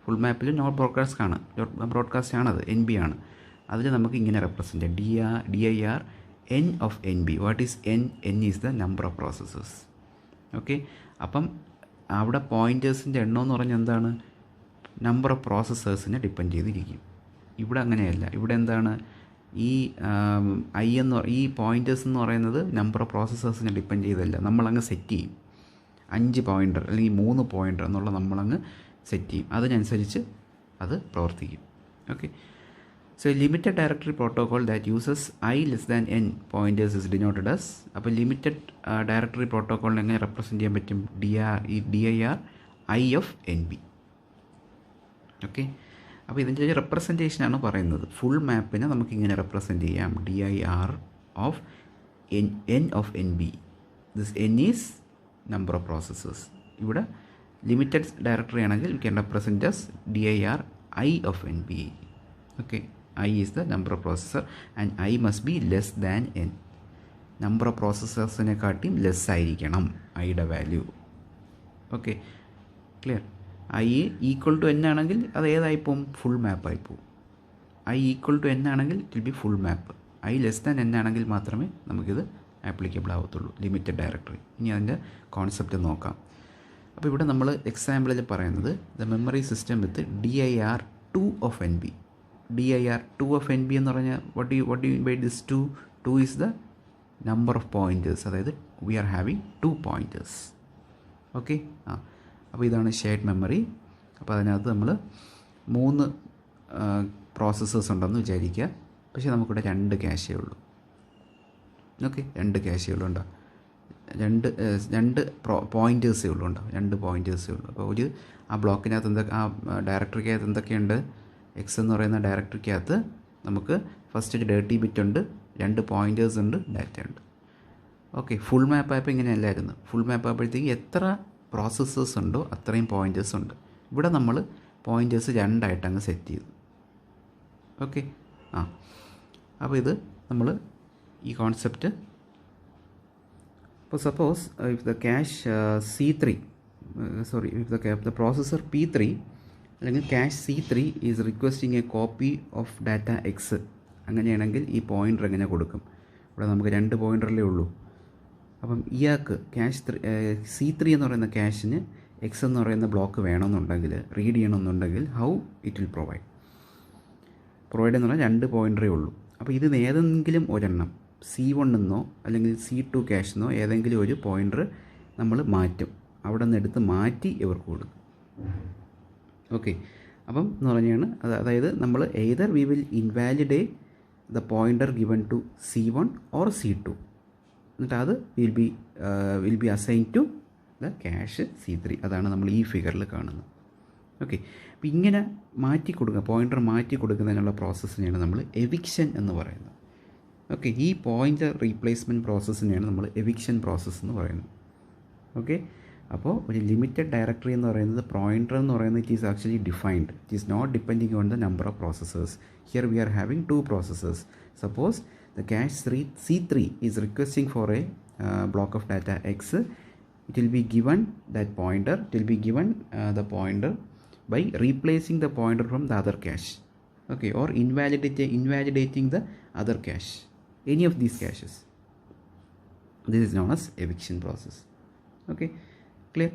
ഫുൾ മാപ്പിൽ നോ ബ്രോഡ്കാസ്റ്റ് ആണത്, NB ആണ്. അതിൽ നമുക്ക് ഇങ്ങനെ റെപ്രസെൻറ്റ് ചെയ്യാം, dir n of nb. What is n? n is the number of processors. Okay, അപ്പം അവിടെ പോയിൻറ്റേഴ്സിൻ്റെ എണ്ണം എന്ന് പറഞ്ഞാൽ എന്താണ്? നമ്പർ ഓഫ് പ്രോസസ്സേഴ്സിനെ ഡിപ്പെൻഡ് ചെയ്തിരിക്കും. ഇവിടെ അങ്ങനെയല്ല. ഇവിടെ എന്താണ്? ഈ ഈ പോയിൻറ്റേഴ്സ് എന്ന് പറയുന്നത് നമ്പർ ഓഫ് പ്രോസസ്സേഴ്സിനെ ഡിപ്പെൻഡ് ചെയ്തല്ല, നമ്മളങ്ങ് സെറ്റ് ചെയ്യും. 5 പോയിൻ്റർ അല്ലെങ്കിൽ 3 പോയിൻ്റർ എന്നുള്ള നമ്മളങ്ങ് സെറ്റ് ചെയ്യും. അതിനനുസരിച്ച് അത് പ്രവർത്തിക്കും. Okay, so limited directory protocol that uses i less than n pointers is denoted as. അപ്പോൾ ലിമിറ്റഡ് ഡയറക്ടറി പ്രോട്ടോക്കോളിനെ എങ്ങനെ റെപ്രസെൻറ്റ് ചെയ്യാൻ പറ്റും? dir i of nb. Okay, അപ്പോൾ ഇതിൻ്റെ ഒരു റെപ്രസെൻറ്റേഷനാണ് പറയുന്നത്. ഫുൾ മാപ്പിനെ നമുക്കിങ്ങനെ റെപ്രസെൻറ്റ് ചെയ്യാം, dir of n of nb. This n is number of processors. ഇവിടെ ലിമിറ്റഡ് ഡയറക്ടറി ആണെങ്കിൽ we can represent as dir i of nb. Okay, i is the number of processor and i must be less than n. Number of പ്രോസസ്സേഴ്സിനെക്കാട്ടിയും less ആയിരിക്കണം ഐയുടെ value. Okay, clear? i equal to n ആണെങ്കിൽ അത് ഏതായിപ്പോവും? Full മാപ്പായിപ്പോവും. i equal to n ആണെങ്കിൽ it will be full map. i less than n ആണെങ്കിൽ മാത്രമേ നമുക്കിത് ആപ്ലിക്കബിൾ ആവത്തുള്ളൂ, ലിമിറ്റഡ് ഡയറക്ടറി. ഇനി അതിൻ്റെ കോൺസെപ്റ്റ് നോക്കാം. അപ്പോൾ ഇവിടെ നമ്മൾ എക്സാമ്പിളിൽ പറയുന്നത് the memory system with dir2 of nb. dir2 of nb എന്ന് പറഞ്ഞാൽ what do you mean by this 2? 2 is the number of pointers, അതായത് we are having 2 pointers. Okay, അപ്പോൾ ഇതാണ് ഷെയർഡ് മെമ്മറി. അപ്പോൾ അതിനകത്ത് നമ്മൾ 3 പ്രോസസ്സേഴ്സ് ഉണ്ടെന്ന് വിചാരിക്കുക. പക്ഷേ നമുക്കിവിടെ 2 ക്യാഷേ ഉള്ളൂ. ഓക്കെ, 2 ക്യാഷേ ഉള്ളൂ. ഉണ്ടോ? 2 പോയിൻറ്റേഴ്സേ ഉള്ളൂ. ഉണ്ടോ? 2 പോയിൻറ്റേഴ്സേ ഉള്ളൂ. അപ്പോൾ ആ ബ്ലോക്കിനകത്ത് ആ ഡയറക്ടറിക്കകത്ത് എന്തൊക്കെയുണ്ട്? എക്സ് എന്ന് പറയുന്ന ഡയറക്ടറിക്കകത്ത് നമുക്ക് ഫസ്റ്റ് ഒരു ഡേർട്ടി ബിറ്റ് ഉണ്ട്, 2 പോയിൻറ്റേഴ്സ് ഉണ്ട്, ഡാറ്റ ഉണ്ട്. ഓക്കെ, ഫുൾ മാപ്പ് ആയപ്പോൾ ഇങ്ങനെയല്ലായിരുന്നു. ഫുൾ മാപ്പ് ആയപ്പോഴത്തേക്ക് എത്ര പ്രോസസ്സേഴ്സ് ഉണ്ടോ അത്രയും പോയിൻറ്റേഴ്സ് ഉണ്ട്. ഇവിടെ നമ്മൾ പോയിൻറ്റേഴ്സ് 2 ആയിട്ട് അങ്ങ് സെറ്റ് ചെയ്തു. ഓക്കെ, അപ്പോൾ ഇത് നമ്മൾ ഈ കോൺസെപ്റ്റ്, ഇപ്പോൾ suppose if the cache C3 if the processor P3 അല്ലെങ്കിൽ cash C3 is requesting A copy of data X, അങ്ങനെയാണെങ്കിൽ ഈ പോയിൻ്റർ എങ്ങനെ കൊടുക്കും? ഇവിടെ നമുക്ക് 2 പോയിൻ്ററല്ലേ ഉള്ളൂ. അപ്പം ഇയാൾക്ക് ക്യാഷ് C3 എന്ന് പറയുന്ന ക്യാഷിന് എക്സ് എന്ന് പറയുന്ന ബ്ലോക്ക് വേണമെന്നുണ്ടെങ്കിൽ, റീഡ് ചെയ്യണമെന്നുണ്ടെങ്കിൽ ഹൗ ഇറ്റ് വിൽ പ്രൊവൈഡ് എന്ന് പറഞ്ഞാൽ 2 പോയിൻ്ററേ ഉള്ളൂ. അപ്പോൾ ഇത് ഏതെങ്കിലും ഒരെണ്ണം C1 എന്നോ അല്ലെങ്കിൽ C2 ക്യാഷ് എന്നോ ഏതെങ്കിലും ഒരു പോയിൻ്റർ നമ്മൾ മാറ്റും. അവിടെ നിന്ന് എടുത്ത് മാറ്റി ഇവർക്ക് കൊടുക്കും. ഓക്കെ, അപ്പം എന്ന് പറഞ്ഞാണ് അതായത് നമ്മൾ either we will invalidate the pointer given to C1 or C2, എന്നിട്ട് അത് will be assign to the cache C3. അതാണ് നമ്മൾ ഈ ഫിഗറിൽ കാണുന്നത്. ഓക്കെ, അപ്പോൾ ഇങ്ങനെ മാറ്റി കൊടുക്കുക, പോയിൻ്റർ മാറ്റി കൊടുക്കുന്നതിനുള്ള പ്രോസസ്സിനെയാണ് നമ്മൾ എവിക്ഷൻ എന്ന് പറയുന്നത്. ഓക്കെ, ഈ പോയിൻ്റർ റീപ്ലേസ്മെൻറ്റ് പ്രോസസ്സിനെയാണ് നമ്മൾ എവിക്ഷൻ പ്രോസസ്സ് എന്ന് പറയുന്നത്. ഓക്കെ, അപ്പോൾ ഒരു ലിമിറ്റഡ് ഡയറക്ടറി എന്ന് പറയുന്നത്, പോയിൻ്റർ എന്ന് പറയുന്നത് it is actually defined, it is not depending on the number of processors. Here we are having 2 processors. Suppose the cache C3 is requesting for a block of data x, it will be given that pointer, it will be given the pointer by replacing the pointer from the other cache, okay, or invalidating the other cache, any of these caches. This is known as eviction process. Okay, clear?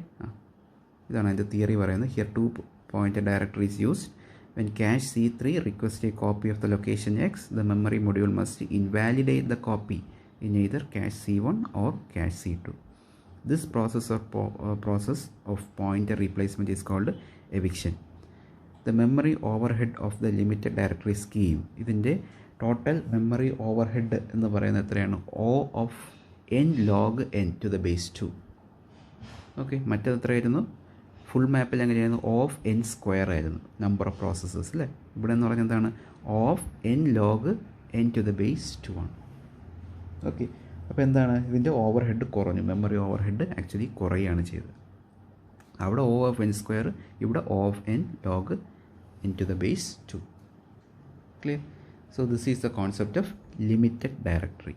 ഇതാണ് അതിൻ്റെ theory പറയുന്നത്. Here 2 pointer directory is used. when cache C3 requests a copy of the location X, the memory module must invalidate the copy in either cache C1 or cache C2. This process of pointer replacement is called eviction. The memory overhead of the limited directory scheme, ഇതിൻ്റെ total memory overhead എന്ന് പറയുന്നത് എത്രയാണ്? O of n log n to the base 2. Okay, മറ്റേത് എത്രയായിരുന്നു? Full മാപ്പിൽ എങ്ങനെയായിരുന്നു? Of n square ആയിരുന്നു number of processors അല്ലേ. ഇവിടെ എന്ന് പറഞ്ഞാൽ എന്താണ്? Of n log n to the base 2 ആണ്. ഓക്കെ, അപ്പോൾ എന്താണ്? ഇതിൻ്റെ ഓവർ ഹെഡ് കുറഞ്ഞു, മെമ്മറി ഓവർ ഹെഡ് ആക്ച്വലി കുറയുകയാണ് ചെയ്തത്. അവിടെ O of n സ്ക്വയർ, ഇവിടെ O of n log n to the base 2. Clear? So this is the concept of limited directory.